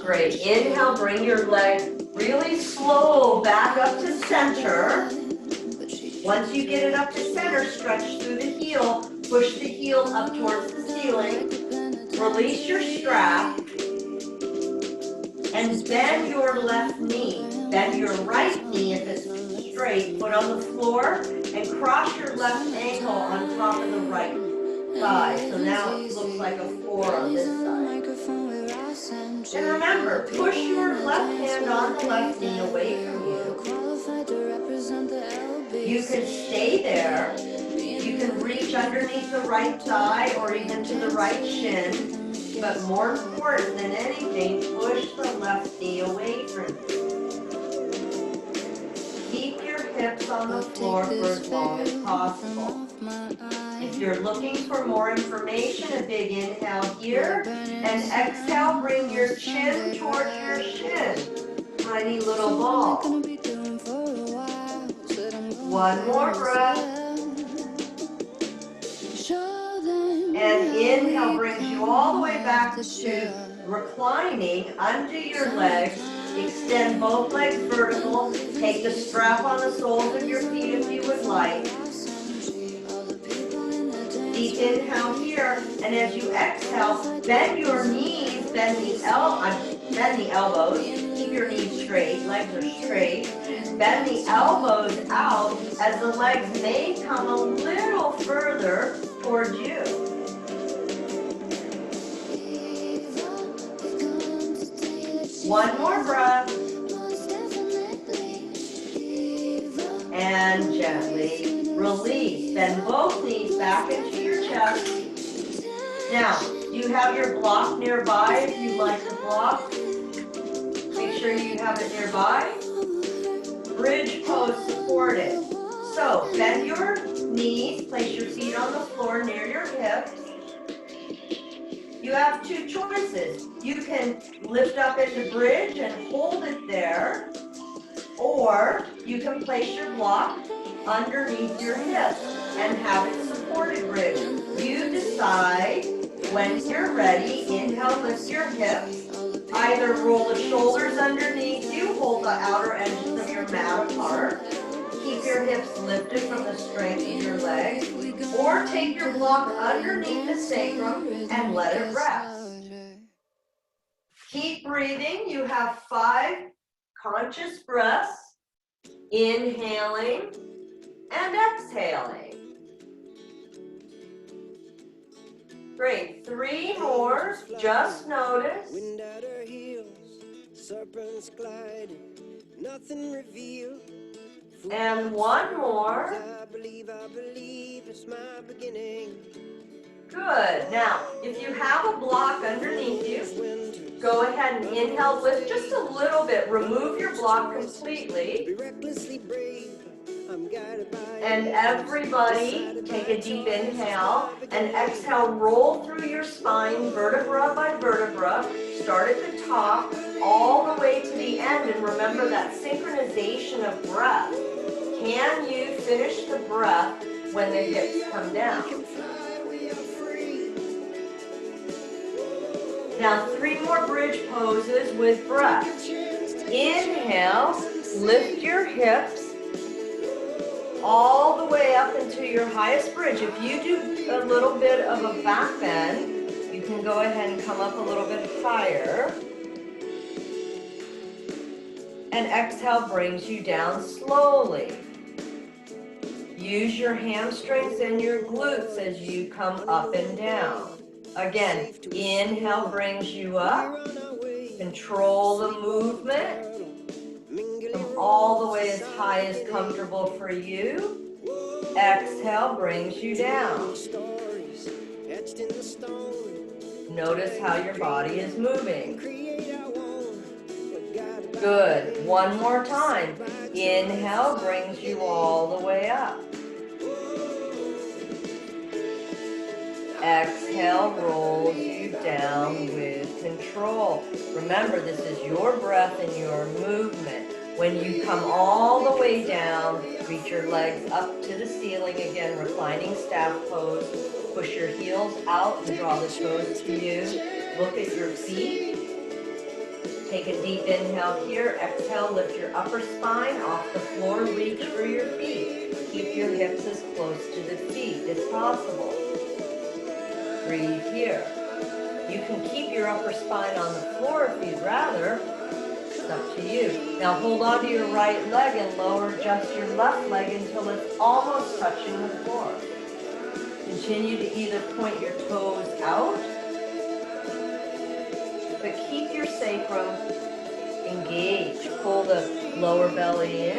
Great, inhale, bring your leg really slow back up to center. Once you get it up to center, stretch through the heel, push the heel up towards the ceiling, release your strap, and bend your left knee. Bend your right knee if it's straight, put on the floor, and cross your left ankle on top of the right thigh. So now it looks like a 4 on this side. And remember, push your left hand on the left knee away from you. You can stay there. You can reach underneath the right thigh or even to the right shin. But more important than anything, push the left knee away from you. Keep your hips on the floor for as long as possible. If you're looking for more information, a big inhale here, and exhale, bring your chin towards your shin. Tiny little ball. 1 more breath. And inhale brings you all the way back to reclining under your legs. Extend both legs vertical. Take the strap on the soles of your feet if you would like. Deep inhale here, and as you exhale, bend your knees, bend the elbows. Keep your knees straight, legs are straight. Bend the elbows out as the legs may come a little further towards you. One more breath. And gently release. Bend both knees back into your chest. Now, you have your block nearby if you'd like the block. Make sure you have it nearby. Bridge pose supported. So, bend your knees, place your feet on the floor near your hips. You have 2 choices. You can lift up into bridge and hold it there, or you can place your block underneath your hips and have it supported bridge. You decide when you're ready. Inhale, lift your hips. Either roll the shoulders underneath you, hold the outer edges of your mat apart. Keep your hips lifted from the strength of your legs, or take your block underneath the sacrum and let it rest. Keep breathing. You have 5 conscious breaths, inhaling and exhaling. Great, 3 more, just notice. Wind at her heels, serpents glide, nothing revealed. And 1 more. I believe it's my beginning. Good. Now, if you have a block underneath you, go ahead and inhale, lift just a little bit. Remove your block completely. Be recklessly brave. I'm guided by. And everybody, take a deep inhale and exhale. Roll through your spine, vertebra by vertebra. Start at the top, all the way to the end. And remember that synchronization of breath. Can you finish the breath when the hips come down? Now 3 more bridge poses with breath. Inhale, lift your hips all the way up into your highest bridge. If you do a little bit of a back bend, you can go ahead and come up a little bit higher. And exhale brings you down slowly. Use your hamstrings and your glutes as you come up and down. Again, inhale brings you up. Control the movement. Come all the way as high as comfortable for you. Exhale brings you down. Notice how your body is moving. Good. One more time. Inhale brings you all the way up. Exhale rolls you down with control. Remember, this is your breath and your movement. When you come all the way down, reach your legs up to the ceiling again, reclining staff pose. Push your heels out and draw the toes to you. Look at your feet. Take a deep inhale here. Exhale, lift your upper spine off the floor. Reach for your feet. Keep your hips as close to the feet as possible. Breathe here. You can keep your upper spine on the floor if you'd rather. It's up to you. Now hold on to your right leg and lower just your left leg until it's almost touching the floor. Continue to either point your toes out, but keep your sacrum engaged. Pull the lower belly in,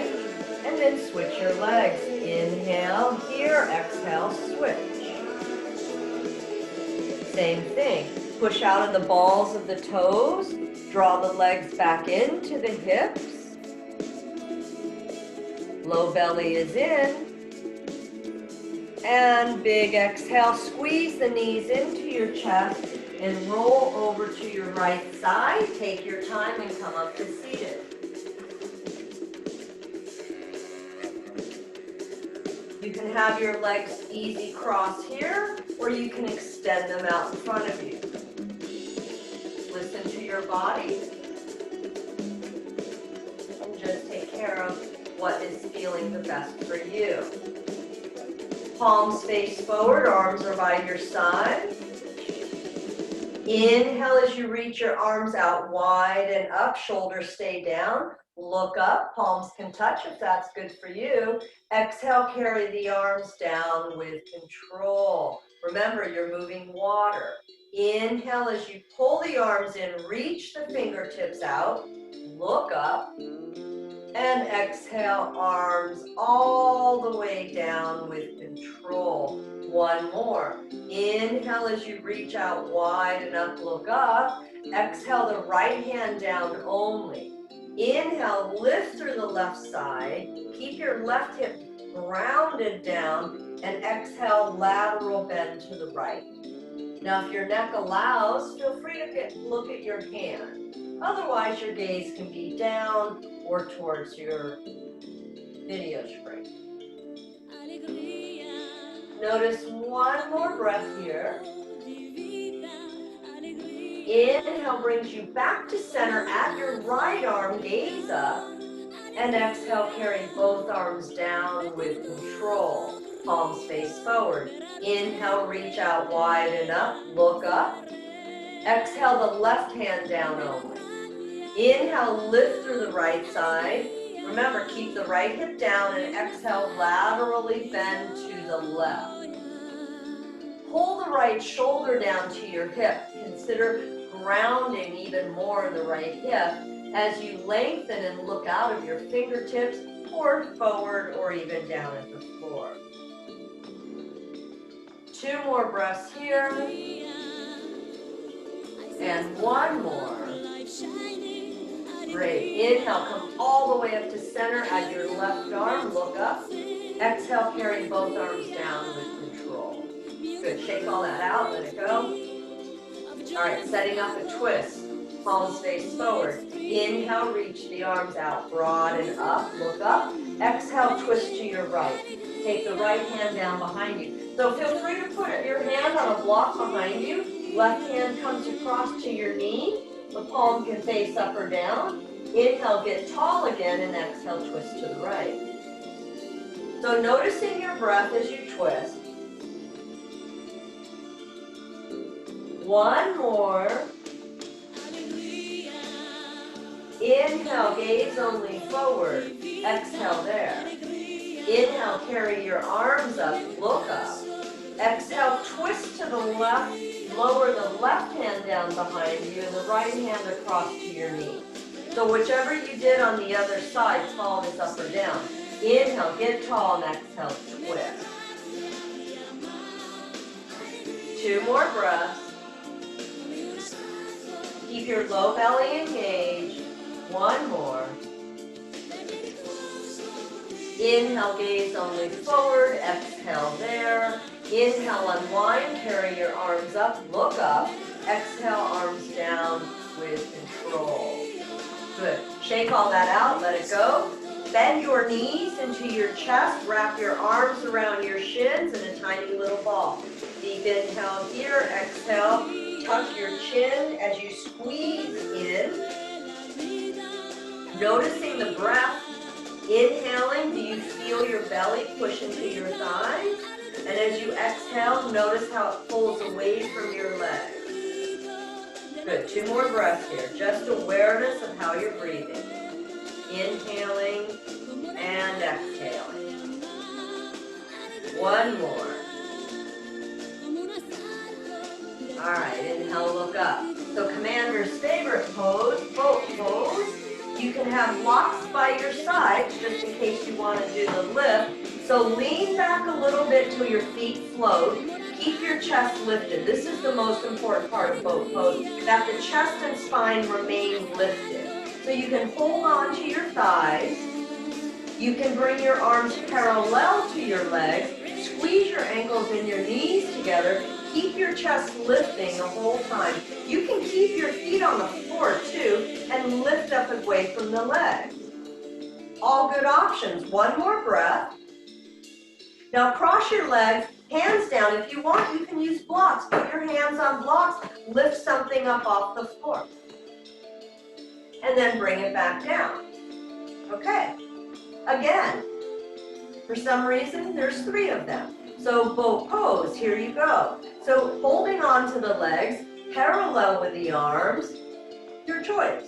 and then switch your legs. Inhale here, exhale, switch. Same thing. Push out of the balls of the toes. Draw the legs back into the hips. Low belly is in. And big exhale. Squeeze the knees into your chest and roll over to your right side. Take your time and come up to seated. You can have your legs easy cross here, or you can extend them out in front of you. Listen to your body and just take care of what is feeling the best for you. Palms face forward, arms are by your side. Inhale as you reach your arms out wide and up, shoulders stay down. Look up, palms can touch if that's good for you. Exhale, carry the arms down with control. Remember, you're moving water. Inhale as you pull the arms in, reach the fingertips out, look up, and exhale, arms all the way down with control. One more. Inhale as you reach out wide and up, look up. Exhale, the right hand down only. Inhale, lift through the left side. Keep your left hip grounded down, and exhale, lateral bend to the right. Now, if your neck allows, feel free to look at your hand. Otherwise, your gaze can be down or towards your video screen. Notice one more breath here. Inhale brings you back to center at your right arm, gaze up. And exhale, carry both arms down with control. Palms face forward. Inhale, reach out wide and up, look up. Exhale, the left hand down only. Inhale, lift through the right side. Remember, keep the right hip down and exhale, laterally bend to the left. Pull the right shoulder down to your hip. Consider grounding even more in the right hip as you lengthen and look out of your fingertips toward forward or even down at the floor. Two more breaths here. And one more. Great. Inhale, come all the way up to center at your left arm. Look up. Exhale, carry both arms down with control. Good. Shake all that out. Let it go. All right, setting up a twist. Palms face forward. Inhale, reach the arms out broad and up. Look up. Exhale, twist to your right. Take the right hand down behind you. So feel free to put your hand on a block behind you. Left hand comes across to your knee. The palm can face up or down. Inhale, get tall again, and exhale, twist to the right. So noticing your breath as you twist. One more. Inhale, gaze only forward. Exhale there. Inhale, carry your arms up, look up. Exhale, twist to the left, lower the left hand down behind you and the right hand across to your knee. So whichever you did on the other side, palm is up or down. Inhale, get tall, and exhale, twist. 2 more breaths. Keep your low belly engaged. 1 more. Inhale, gaze only forward. Exhale there. Inhale, unwind. Carry your arms up. Look up. Exhale, arms down with control. Good. Shake all that out. Let it go. Bend your knees into your chest. Wrap your arms around your shins in a tiny little ball. Deep inhale here. Exhale. Tuck your chin as you squeeze in. Noticing the breath. Inhaling, do you feel your belly push into your thighs? And as you exhale, notice how it pulls away from your legs. Good, 2 more breaths here. Just awareness of how you're breathing. Inhaling and exhaling. 1 more. All right, inhale, look up. So commander's favorite pose, boat pose. You can have blocks by your side just in case you want to do the lift. So lean back a little bit till your feet float. Keep your chest lifted. This is the most important part of boat pose, that the chest and spine remain lifted. So you can hold on to your thighs. You can bring your arms parallel to your legs. Squeeze your ankles and your knees together. Keep your chest lifting the whole time. You can keep your feet on the floor too and lift up away from the legs. All good options. 1 more breath. Now cross your legs, hands down. If you want, you can use blocks. Put your hands on blocks. Lift something up off the floor. And then bring it back down. Okay. Again. For some reason, there's 3 of them. So boat pose, here you go. So holding on to the legs, parallel with the arms, your choice.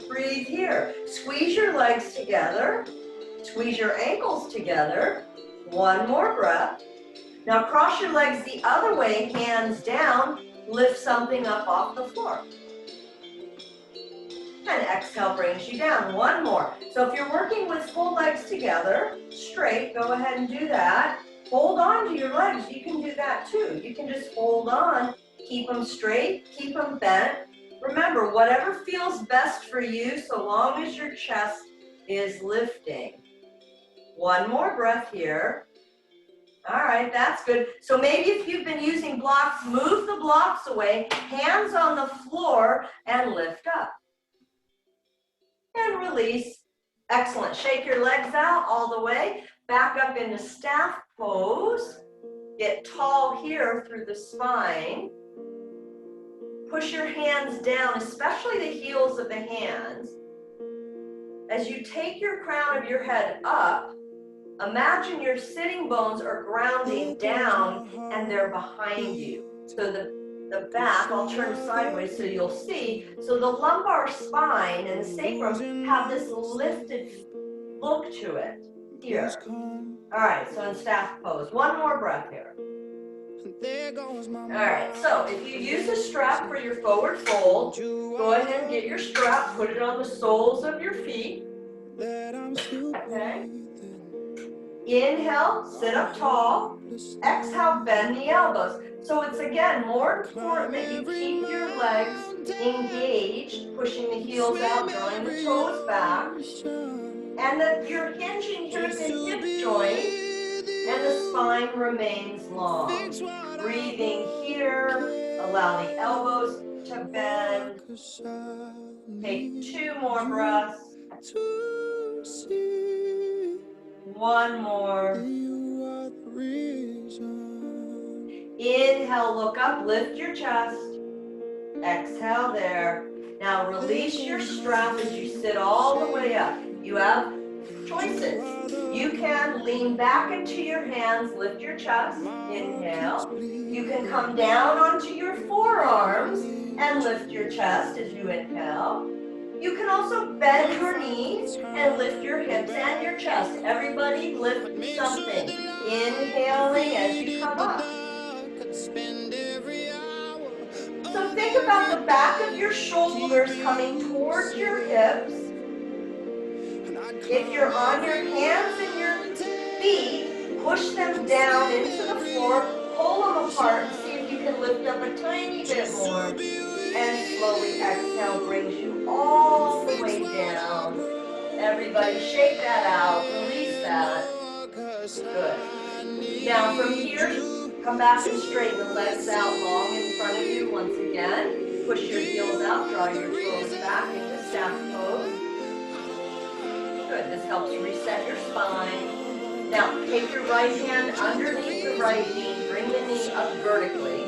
Breathe here. Squeeze your legs together. Squeeze your ankles together. 1 more breath. Now cross your legs the other way, hands down. Lift something up off the floor. And exhale brings you down. 1 more. So if you're working with full legs together, straight, go ahead and do that. Hold on to your legs. You can do that too. You can just hold on. Keep them straight. Keep them bent. Remember, whatever feels best for you, so long as your chest is lifting. 1 more breath here. All right, that's good. So maybe if you've been using blocks, move the blocks away, hands on the floor, and lift up. And release. Excellent. Shake your legs out all the way. Back up into staff pose. Get tall here through the spine. Push your hands down, especially the heels of the hands. As you take your crown of your head up, imagine your sitting bones are grounding down and they're behind you. So the back, I'll turn sideways so you'll see. So the lumbar spine and the sacrum have this lifted look to it here. All right, so in staff pose. 1 more breath here. All right, so if you use a strap for your forward fold, go ahead and get your strap, put it on the soles of your feet. Okay. Inhale, sit up tall. Exhale, bend the elbows. So it's again more important that you keep your legs engaged, pushing the heels out, drawing the toes back, and that you're hinging here at the hip joint and the spine remains long. Breathing here, allow the elbows to bend. Take 2 more breaths. 1 more. Inhale, look up, lift your chest. Exhale there. Now release your strap as you sit all the way up. You have choices. You can lean back into your hands, lift your chest. Inhale. You can come down onto your forearms and lift your chest as you inhale. You can also bend your knees and lift your hips and your chest. Everybody lift something. Inhaling as you come up. So think about the back of your shoulders coming towards your hips. If you're on your hands and your feet, push them down into the floor, pull them apart, and see if you can lift up a tiny bit more. And slowly exhale brings you all the way down. Everybody shake that out, release that. Good. Now from here, come back and straighten the legs out long in front of you once again. Push your heels out, draw your toes back into staff pose. Good, this helps reset your spine. Now take your right hand underneath the right knee, bring the knee up vertically.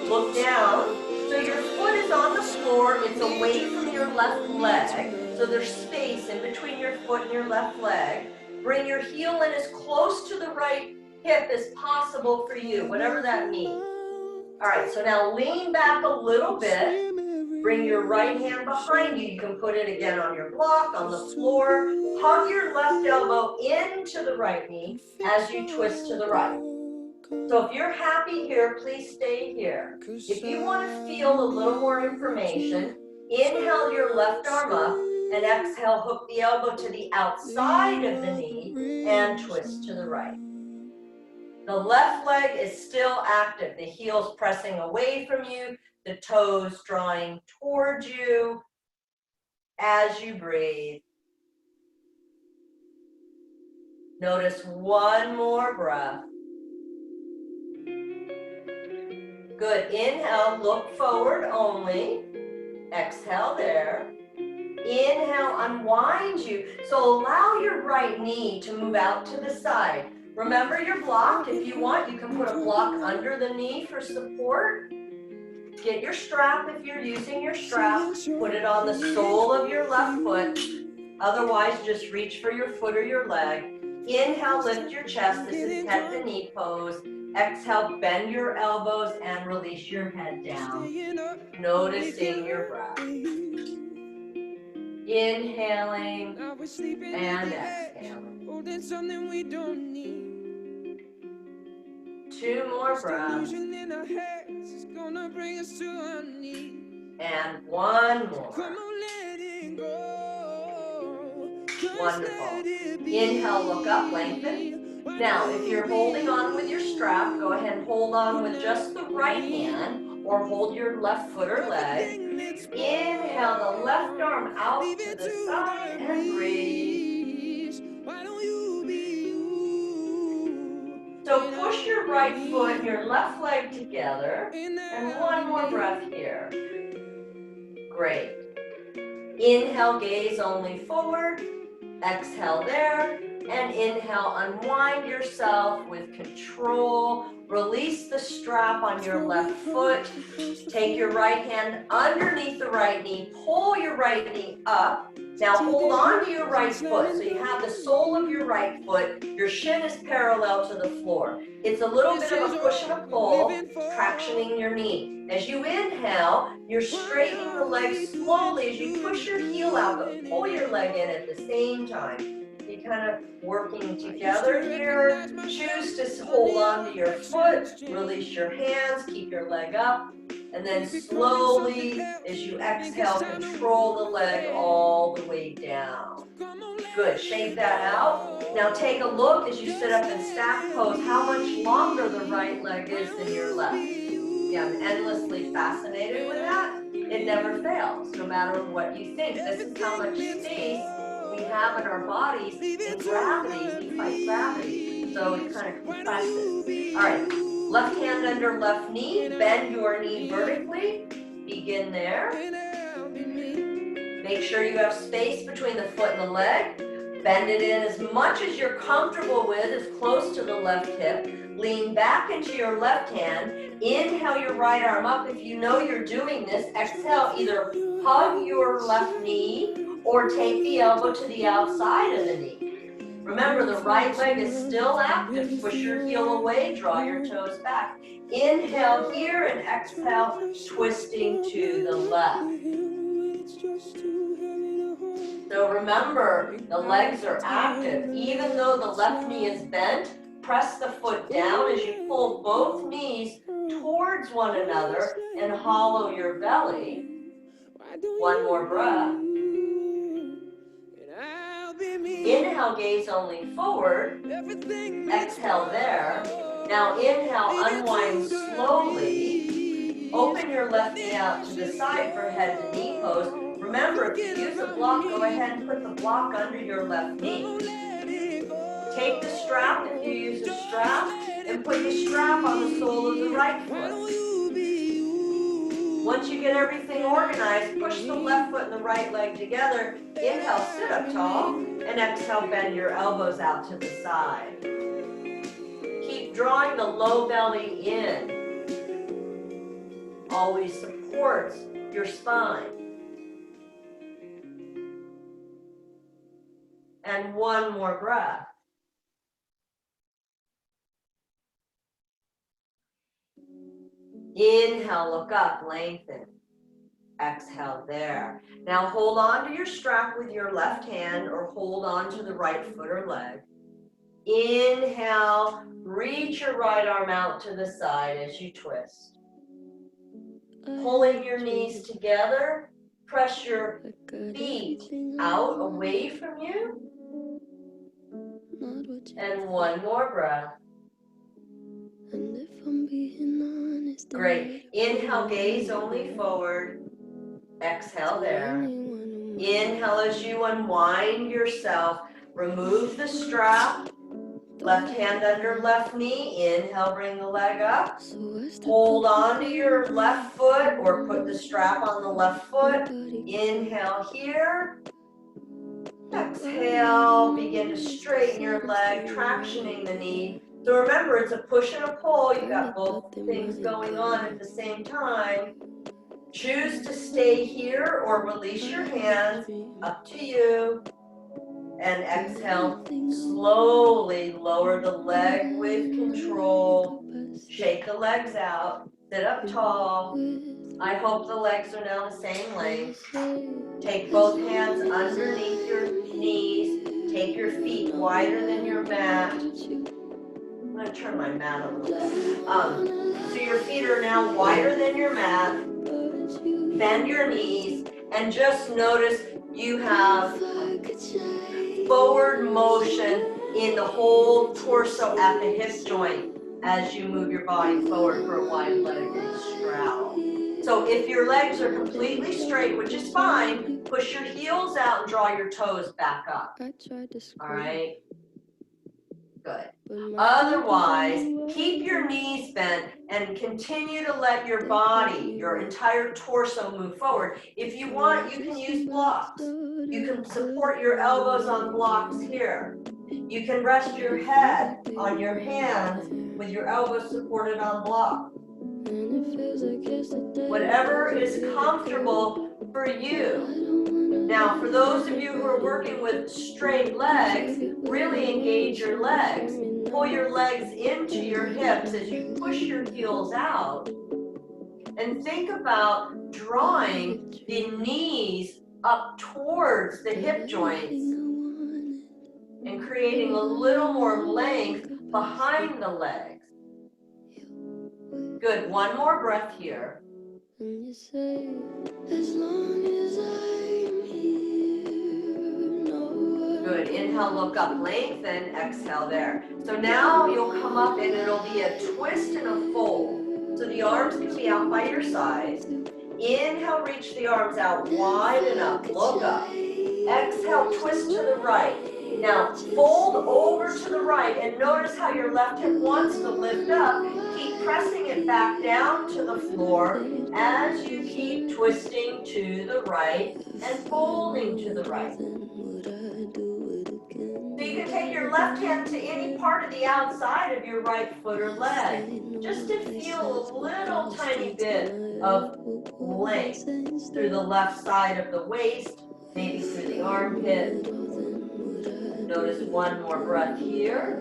Look down. So your foot is on the floor, it's away from your left leg, so there's space in between your foot and your left leg. Bring your heel in as close to the right hip as possible for you, whatever that means. All right, so now lean back a little bit. Bring your right hand behind you. You can put it again on your block, on the floor. Hug your left elbow into the right knee as you twist to the right. So if you're happy here, please stay here. If you want to feel a little more information, inhale your left arm up and exhale, hook the elbow to the outside of the knee and twist to the right. The left leg is still active. The heel's pressing away from you, the toes drawing towards you as you breathe. Notice one more breath. Good. Inhale, look forward only. Exhale there. Inhale, unwind you. So allow your right knee to move out to the side. Remember your block. If you want, you can put a block under the knee for support. Get your strap if you're using your strap. Put it on the sole of your left foot. Otherwise, just reach for your foot or your leg. Inhale, lift your chest. This is head to knee pose. Exhale, bend your elbows and release your head down. Noticing your breath. Inhaling and exhaling. Two more breaths. And one more. Wonderful. Inhale, look up, lengthen. Now, if you're holding on with your strap, go ahead and hold on with just the right hand or hold your left foot or leg. Inhale the left arm out to the side and breathe. So push your right foot and your left leg together. And one more breath here. Great. Inhale, gaze only forward. Exhale there. And inhale, unwind yourself with control. Release the strap on your left foot. Take your right hand underneath the right knee. Pull your right knee up. Now hold on to your right foot. So you have the sole of your right foot. Your shin is parallel to the floor. It's a little bit of a push and a pull, tractioning your knee. As you inhale, you're straightening the leg slowly as you push your heel out, but pull your leg in at the same time. You kind of working together here. Choose to hold on to your foot, release your hands, keep your leg up, and then slowly, as you exhale, control the leg all the way down. Good, shake that out. Now take a look as you sit up in stack pose, how much longer the right leg is than your left. Yeah, I'm endlessly fascinated with that. It never fails, no matter what you think. This is how much space we have in our bodies in gravity. We fight gravity, so it kind of compresses. All right, left hand under left knee, bend your knee vertically. Begin there. Make sure you have space between the foot and the leg. Bend it in as much as you're comfortable with, as close to the left hip. Lean back into your left hand. Inhale your right arm up. If you know you're doing this, exhale, either hug your left knee or take the elbow to the outside of the knee. Remember, the right leg is still active. Push your heel away, draw your toes back. Inhale here and exhale, twisting to the left. remember, the legs are active. Even though the left knee is bent, press the foot down as you pull both knees towards one another and hollow your belly. One more breath. Inhale, gaze only forward. Exhale there. Now inhale, unwind slowly. Open your left knee out to the side for head to knee pose. Remember, if you use a block, go ahead and put the block under your left knee. Take the strap, if you use a strap, and put the strap on the sole of the right foot. Once you get everything organized, push the left foot and the right leg together. Inhale, sit up tall, and exhale, bend your elbows out to the side. Keep drawing the low belly in. Always supports your spine. And one more breath. Inhale, look up, lengthen. Exhale there. Now hold on to your strap with your left hand or hold on to the right foot or leg. Inhale, reach your right arm out to the side as you twist. Pulling your knees together, press your feet out away from you. And one more breath. Great. Inhale, gaze only forward. Exhale there. Inhale as you unwind yourself. Remove the strap. Left hand under left knee. Inhale, bring the leg up. Hold on to your left foot or put the strap on the left foot. Inhale here. Exhale, begin to straighten your leg, tractioning the knee. So remember, it's a push and a pull. You've got both things going on at the same time. Choose to stay here or release your hands, up to you. And exhale, slowly lower the leg with control. Shake the legs out, sit up tall. I hope the legs are now the same length. Take both hands underneath your knees. Take your feet wider than your mat. I'm going to turn my mat a little bit. So your feet are now wider than your mat. Bend your knees and just notice you have forward motion in the whole torso at the hip joint as you move your body forward for a wide legged straddle. So if your legs are completely straight, which is fine, push your heels out and draw your toes back up. All right? Good. Otherwise, keep your knees bent and continue to let your body, your entire torso move forward. If you want, you can use blocks. You can support your elbows on blocks here. You can rest your head on your hands with your elbows supported on blocks. Whatever is comfortable for you. Now, for those of you who are working with straight legs, really engage your legs. Pull your legs into your hips as you push your heels out. And think about drawing the knees up towards the hip joints and creating a little more length behind the legs. Good. One more breath here. Good. Inhale, look up, lengthen, exhale there. So now you'll come up and it'll be a twist and a fold. So the arms can be out by your sides. Inhale, reach the arms out wide and up. Look up. Exhale, twist to the right. Now fold over to the right and notice how your left hip wants to lift up. Keep pressing it back down to the floor as you keep twisting to the right and folding to the right. So you can take your left hand to any part of the outside of your right foot or leg, just to feel a little tiny bit of length through the left side of the waist, maybe through the armpit. Notice one more breath here.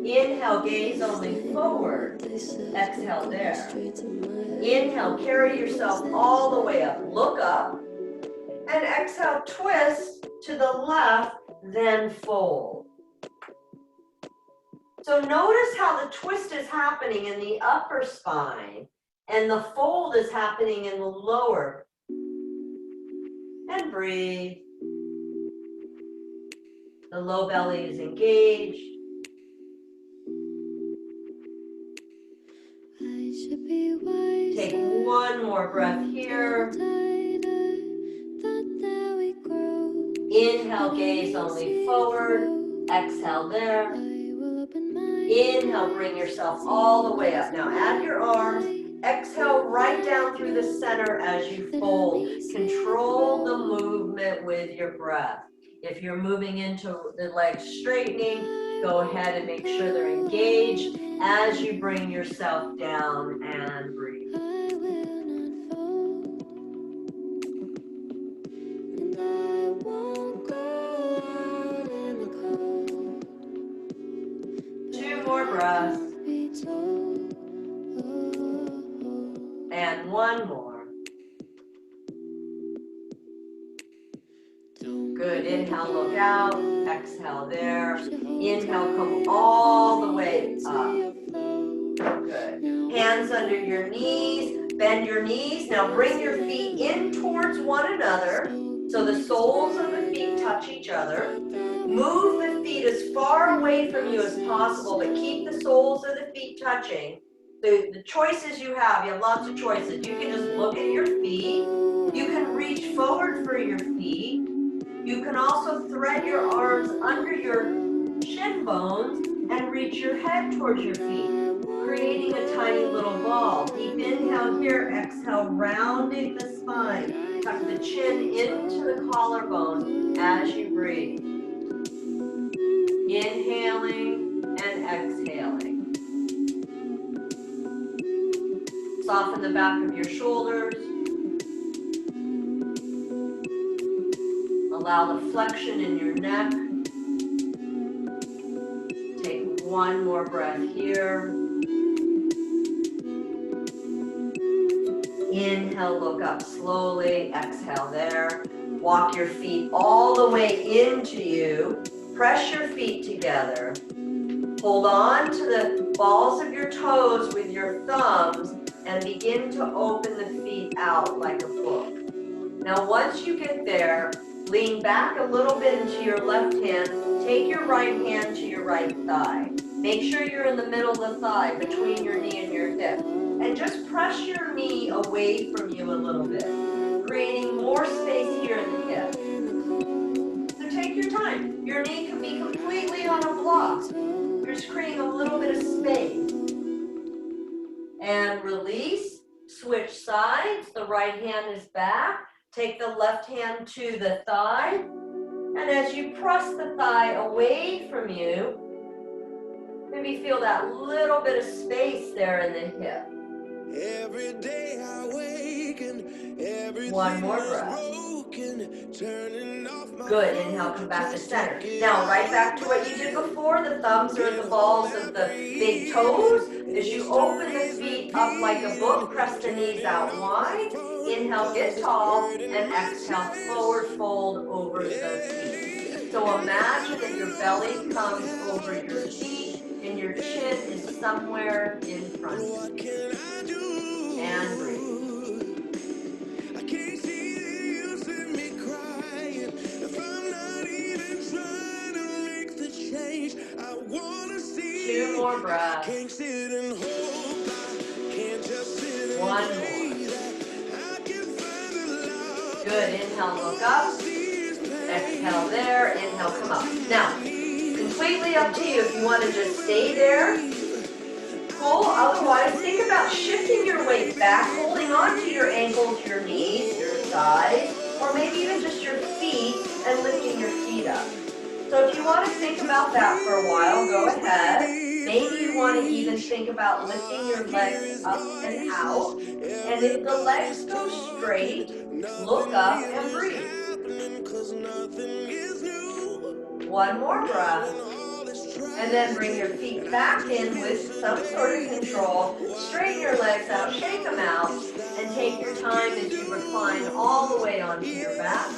Inhale, gaze only forward. Exhale there. Inhale, carry yourself all the way up. Look up. And exhale, twist to the left, then fold. So notice how the twist is happening in the upper spine and the fold is happening in the lower. And breathe. The low belly is engaged. Take one more breath here. Inhale, gaze only forward. Exhale there. Inhale, bring yourself all the way up. Now add your arms. Exhale right down through the center as you fold. Control the movement with your breath. If you're moving into the legs straightening, go ahead and make sure they're engaged as you bring yourself down and breathe. Two more breaths. And one more. Good. Inhale, look out. Exhale there. Inhale, come all the way up. Good. Hands under your knees. Bend your knees. Now bring your feet in towards one another so the soles of the feet touch each other. Move the feet as far away from you as possible, but keep the soles of the feet touching. The choices you have lots of choices. You can just look at your feet. You can reach forward for your feet. You can also thread your arms under your shin bones and reach your head towards your feet, creating a tiny little ball. Deep inhale here, exhale, rounding the spine. Tuck the chin into the collarbone as you breathe. Inhaling and exhaling. Soften the back of your shoulders. Allow the flexion in your neck. Take one more breath here. Inhale, look up slowly. Exhale there. Walk your feet all the way into you. Press your feet together. Hold on to the balls of your toes with your thumbs and begin to open the feet out like a book. Now once you get there, lean back a little bit into your left hand. Take your right hand to your right thigh. Make sure you're in the middle of the thigh between your knee and your hip. And just press your knee away from you a little bit, creating more space here in the hip. So take your time. Your knee can be completely on a block. You're just creating a little bit of space. And release. Switch sides. The right hand is back. Take the left hand to the thigh, and as you press the thigh away from you, maybe feel that little bit of space there in the hip. Every day I wake and everything one more breath. Good. Inhale, come back to center. Now, right back to what you did before. The thumbs are at the balls of the big toes. As you open the feet up like a book, press the knees out wide. Inhale, get tall, and exhale, forward fold over the feet. So imagine that your belly comes over your feet and your chin is somewhere in front of you. And breathe. Two more breaths. One more. Good. Inhale, look up. Exhale there. Inhale, come up. Now, completely up to you if you want to just stay there. Cool. Otherwise, think about shifting your weight back, holding on to your ankles, your knees, your thighs, or maybe even just your feet and lifting your feet up. So if you want to think about that for a while, go ahead. Maybe you want to even think about lifting your legs up and out. And if the legs go straight, look up and breathe. One more breath. And then bring your feet back in with some sort of control. Straighten your legs out, shake them out, and take your time as you recline all the way onto your back.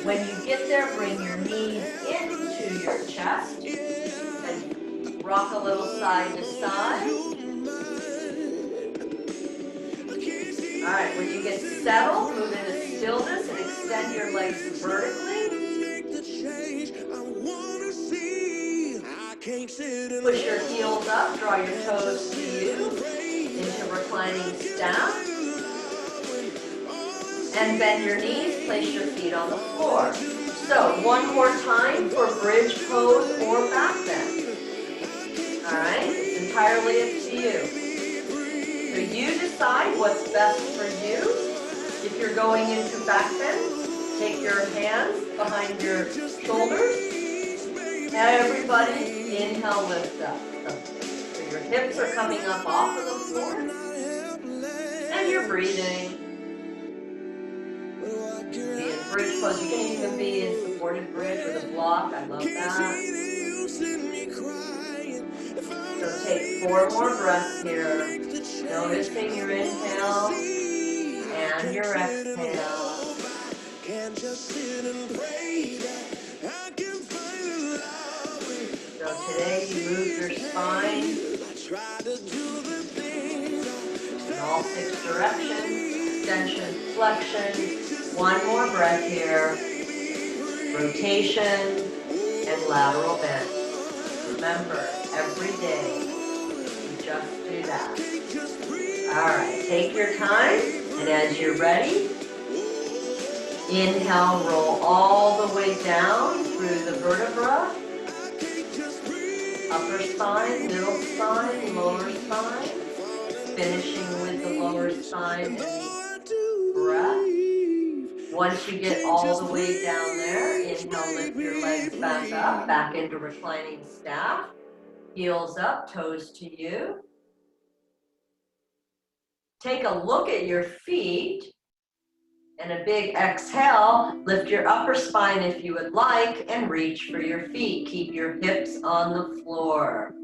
When you get there, bring your knees into your chest and rock a little side to side. All right, when you get settled, move into stillness and extend your legs vertically. Push your heels up, draw your toes to you into reclining staff. And bend your knees, place your feet on the floor. So one more time for bridge pose or back bend. All right, it's entirely up to you. So you decide what's best for you. If you're going into back bend, take your hands behind your shoulders. Everybody inhale, lift up. So your hips are coming up off of the floor. And you're breathing. Be in bridge pose. You can even be in supported bridge with a block. I love that. So take 4 more breaths here. Noticing your inhale and your exhale. So today you move your spine in all 6 directions. Extension, flexion. 1 more breath here. Rotation and lateral bend. Remember, every day you just do that. All right, take your time, and as you're ready, inhale, roll all the way down through the vertebra, upper spine, middle spine, lower spine, finishing with the lower spine and the breath. Once you get all the way down there, inhale, lift your legs back up, back into reclining staff. Heels up, toes to you. Take a look at your feet. And a big exhale. Lift your upper spine if you would like and reach for your feet. Keep your hips on the floor.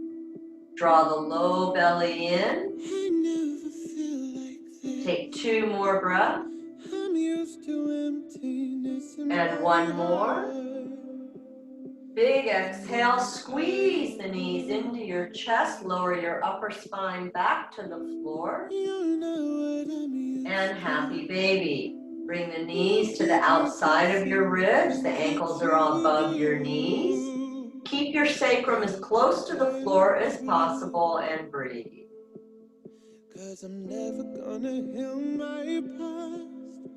Draw the low belly in. Take 2 more breaths. And 1 more. Big exhale, squeeze the knees into your chest, lower your upper spine back to the floor. And happy baby. Bring the knees to the outside of your ribs, the ankles are all above your knees. Keep your sacrum as close to the floor as possible and breathe.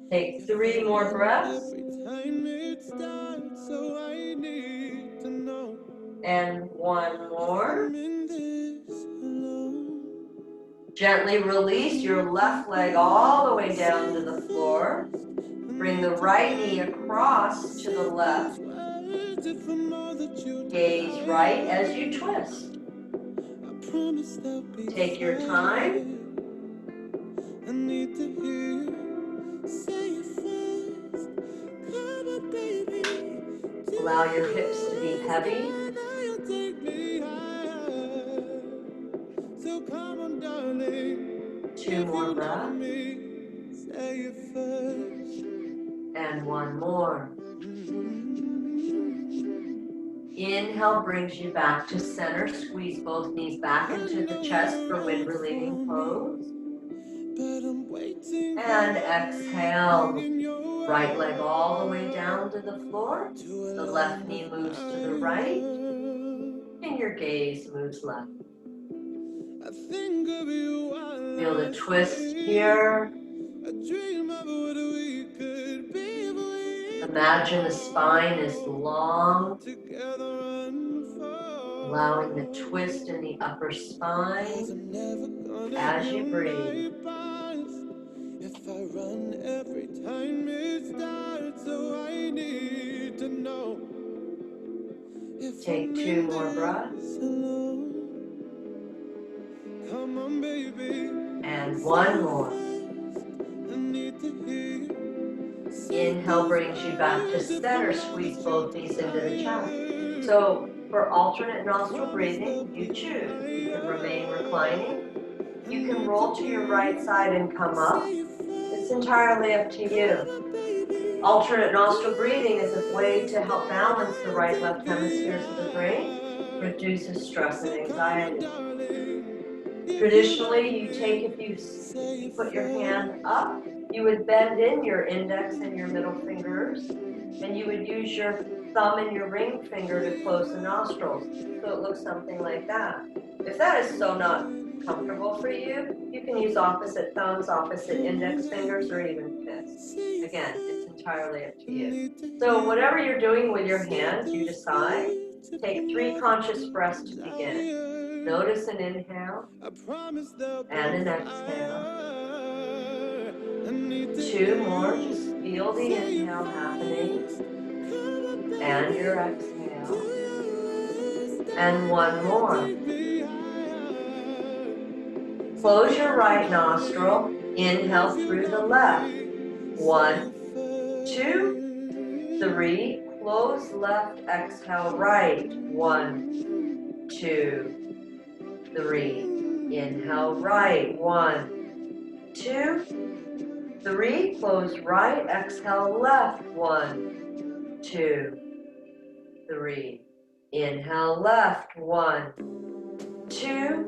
Take 3 more breaths. And 1 more. Gently release your left leg all the way down to the floor. Bring the right knee across to the left. Gaze right as you twist. Take your time. Allow your hips to be heavy. Two more breaths. And 1 more. Inhale brings you back to center. Squeeze both knees back into the chest for wind relieving pose. And exhale. Right leg all the way down to the floor. The left knee moves to the right. And your gaze moves left. Feel the twist here. Imagine the spine is long, allowing the twist in the upper spine as you breathe. Take 2 more breaths. And 1 more. Inhale brings you back to center. Squeeze both knees into the chest. So For alternate nostril breathing, you choose. You can remain reclining. You can roll to your right side and come up. It's entirely up to you. Alternate nostril breathing is a way to help balance the right-left hemispheres of the brain, reduces stress and anxiety. Traditionally, if you put your hand up, you would bend in your index and your middle fingers, and you would use your thumb and your ring finger to close the nostrils. So it looks something like that. If that is so not comfortable for you, you can use opposite thumbs, opposite index fingers, or even fists. Again, it's entirely up to you. So whatever you're doing with your hands, you decide. Take 3 conscious breaths to begin. Notice an inhale and an exhale. 2 more, just feel the inhale happening and your exhale. And 1 more. Close your right nostril, inhale through the left. 1, 2, 3, close left, exhale right. 1, 2, 3. Inhale right. 1, 2, 3. Close right. Exhale left. 1, 2, 3. Inhale left. 1, 2,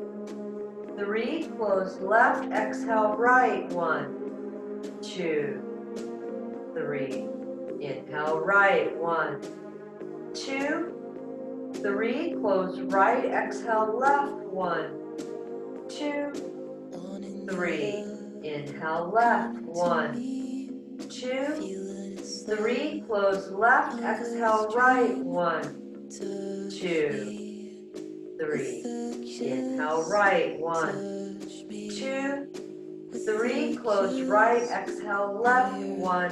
3. Close left. Exhale right. 1, 2, 3. Inhale right. 1, 2, 3. Close right. Exhale left. 1, 2, 3. Inhale left. 1, 2, 3. Close left. Exhale right. 1, 2, 3. Inhale right. 1, 2, 3. Close right. Exhale left. 1,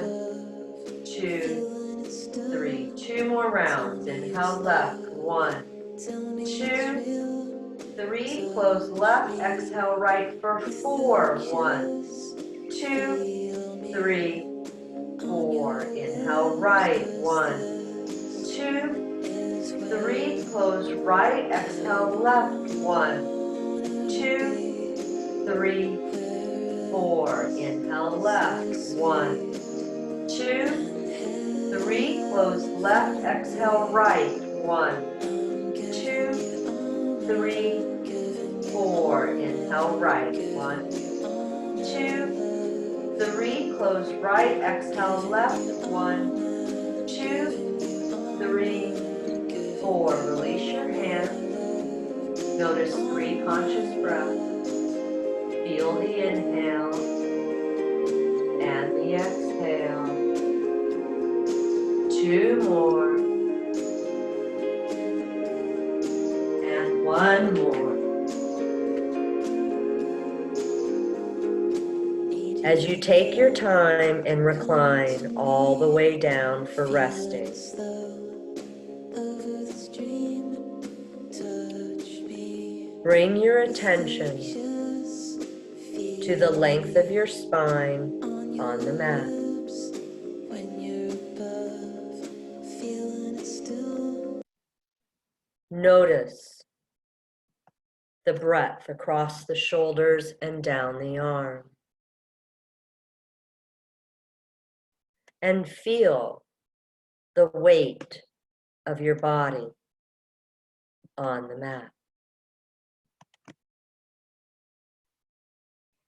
2, 3. 2 more rounds. Inhale left. 1, 2, 3. Close left. Exhale right for 4. 1, 2, 3, 4. Inhale right. 1, 2, 3. Close right. Exhale left. 1, 2, 3, 4. Inhale left. 1, 2, 3. Close left. Exhale right. 1, 2, 3, 4. Inhale right. 1, 2, 3. Close right. Exhale left. 1, 2, 3, 4. Release your hands. Notice 3 conscious breaths. Feel the inhale and the exhale. 2 more. And 1 more. As you take your time and recline all the way down for resting, bring your attention to the length of your spine on the mat. Notice the breadth across the shoulders and down the arm. And feel the weight of your body on the mat.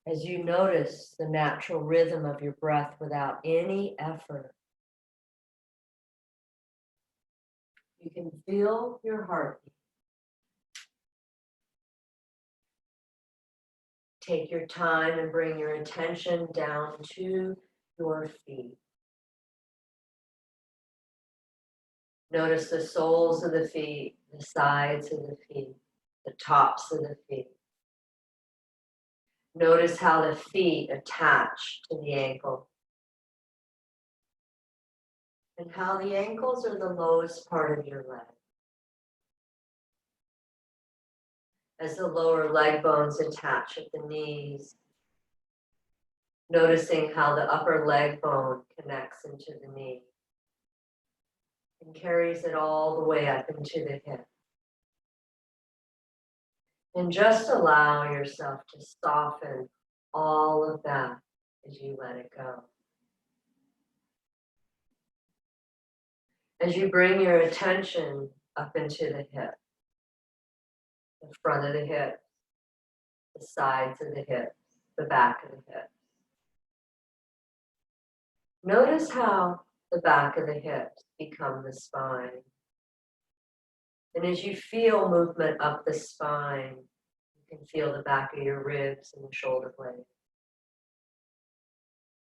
As you notice the natural rhythm of your breath without any effort, you can feel your heartbeat. Take your time and bring your attention down to your feet. Notice the soles of the feet, the sides of the feet, the tops of the feet. Notice how the feet attach to the ankle. And how the ankles are the lowest part of your leg. As the lower leg bones attach at the knees, noticing how the upper leg bone connects into the knee and carries it all the way up into the hip. And just allow yourself to soften all of that as you let it go. As you bring your attention up into the hip, the front of the hip, the sides of the hips, the back of the hips. Notice how the back of the hips become the spine. And as you feel movement up the spine, you can feel the back of your ribs and the shoulder blade,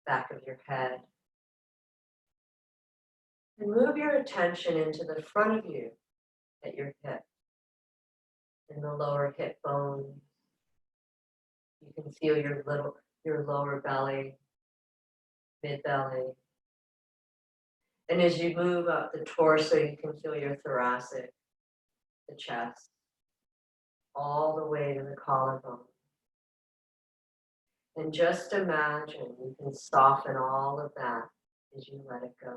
back of your head. And move your attention into the front of you at your hip, in the lower hip bones. You can feel your lower belly, mid-belly. And as you move up the torso, you can feel your thoracic, the chest, all the way to the collarbone. And just imagine you can soften all of that as you let it go.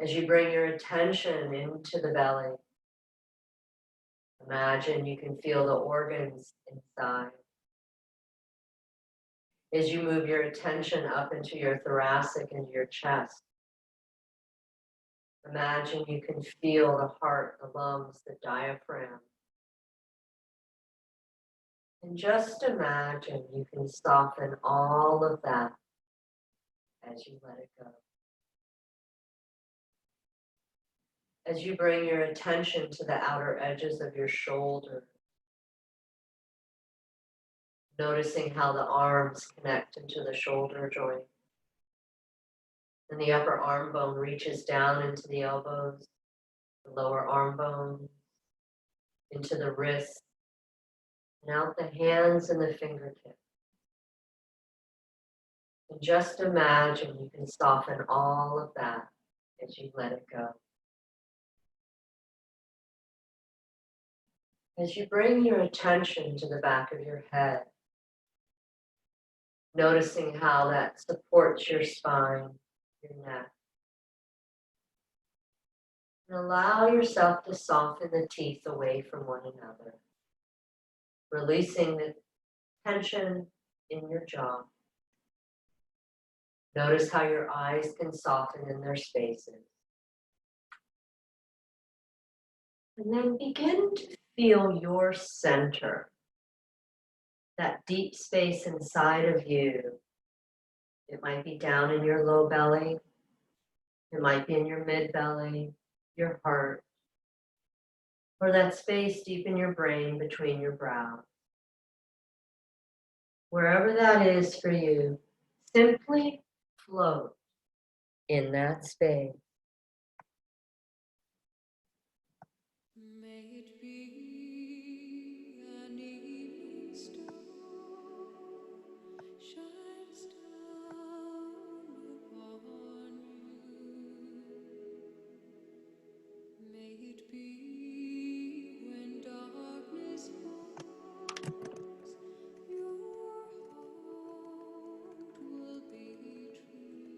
As you bring your attention into the belly, imagine you can feel the organs inside. As you move your attention up into your thoracic and your chest, imagine you can feel the heart, the lungs, the diaphragm. And just imagine you can soften all of that as you let it go. As you bring your attention to the outer edges of your shoulder, noticing how the arms connect into the shoulder joint. And the upper arm bone reaches down into the elbows, the lower arm bone, into the wrists, and out the hands and the fingertips. And just imagine you can soften all of that as you let it go. As you bring your attention to the back of your head, noticing how that supports your spine, your neck. And allow yourself to soften the teeth away from one another, releasing the tension in your jaw. Notice how your eyes can soften in their spaces. And then begin to feel your center, that deep space inside of you. It might be down in your low belly. It might be in your mid belly, your heart, or that space deep in your brain between your brows. Wherever that is for you, simply float in that space. May it be an evening star shines down upon you. May it be when darkness falls, your heart will be true.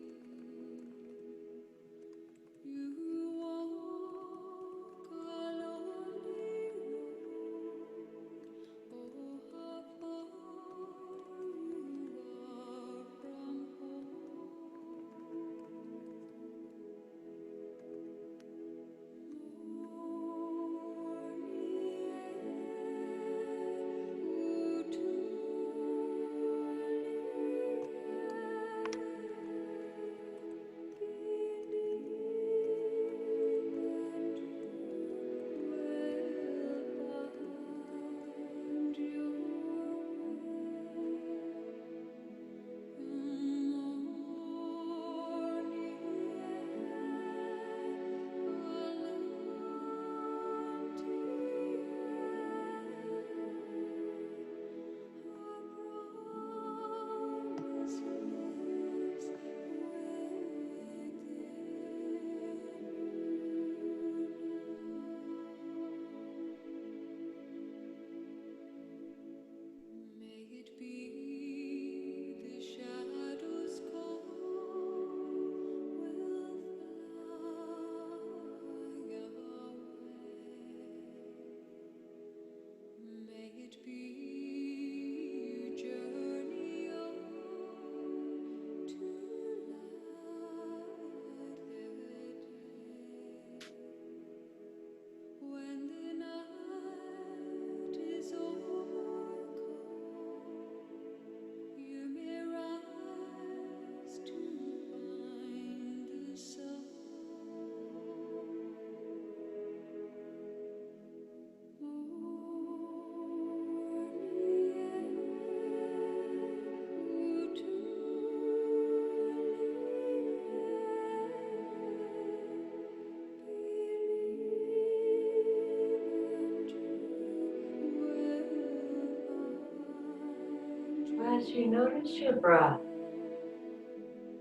you notice your breath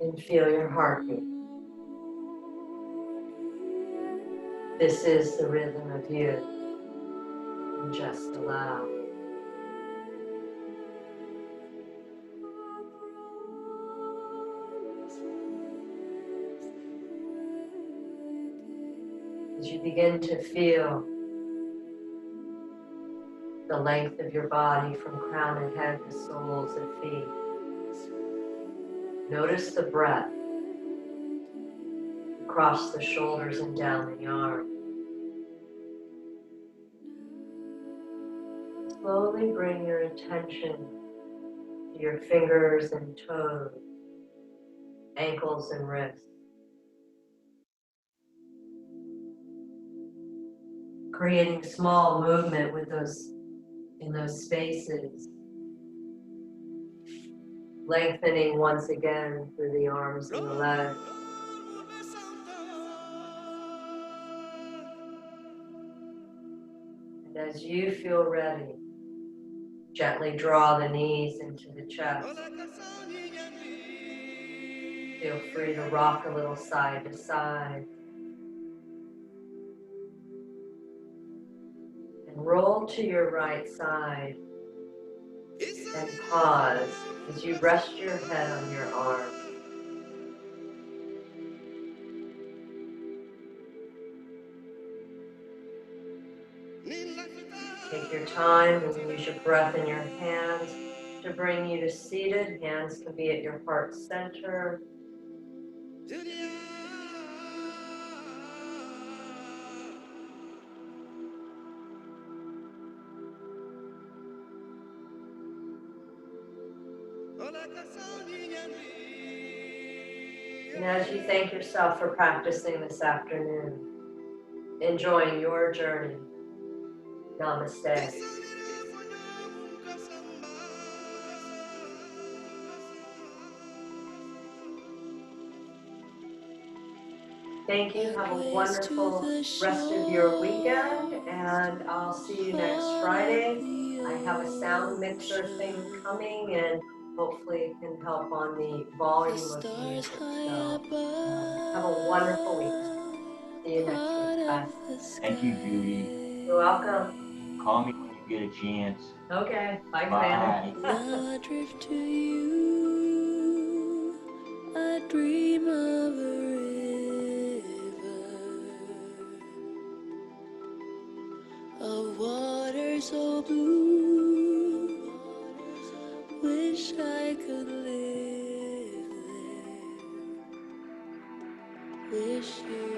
and feel your heartbeat. This is the rhythm of you, and just allow. As you begin to feel the length of your body from crown of head to soles of feet, notice the breath across the shoulders and down the arm. Slowly bring your attention to your fingers and toes, ankles and wrists. Creating small movement with in those spaces. Lengthening once again through the arms and the legs. And as you feel ready, gently draw the knees into the chest. Feel free to rock a little side to side. And roll to your right side. And pause as you rest your head on your arm. Take your time and use your breath in your hands to bring you to seated. Hands can be at your heart center. And as you thank yourself for practicing this afternoon, enjoying your journey, namaste. Thank you. Have a wonderful rest of your weekend, and I'll see you next Friday. I have a sound mixer thing coming, and hopefully it can help on the volume of the music. So have a wonderful weekend. See you next week. Bye. Thank you, Judy. You're welcome. Call me when you get a chance. Okay. Bye, Bye. Glenn. I drift to you, I dream of a river of water so blue. Wish I could live there. Wish you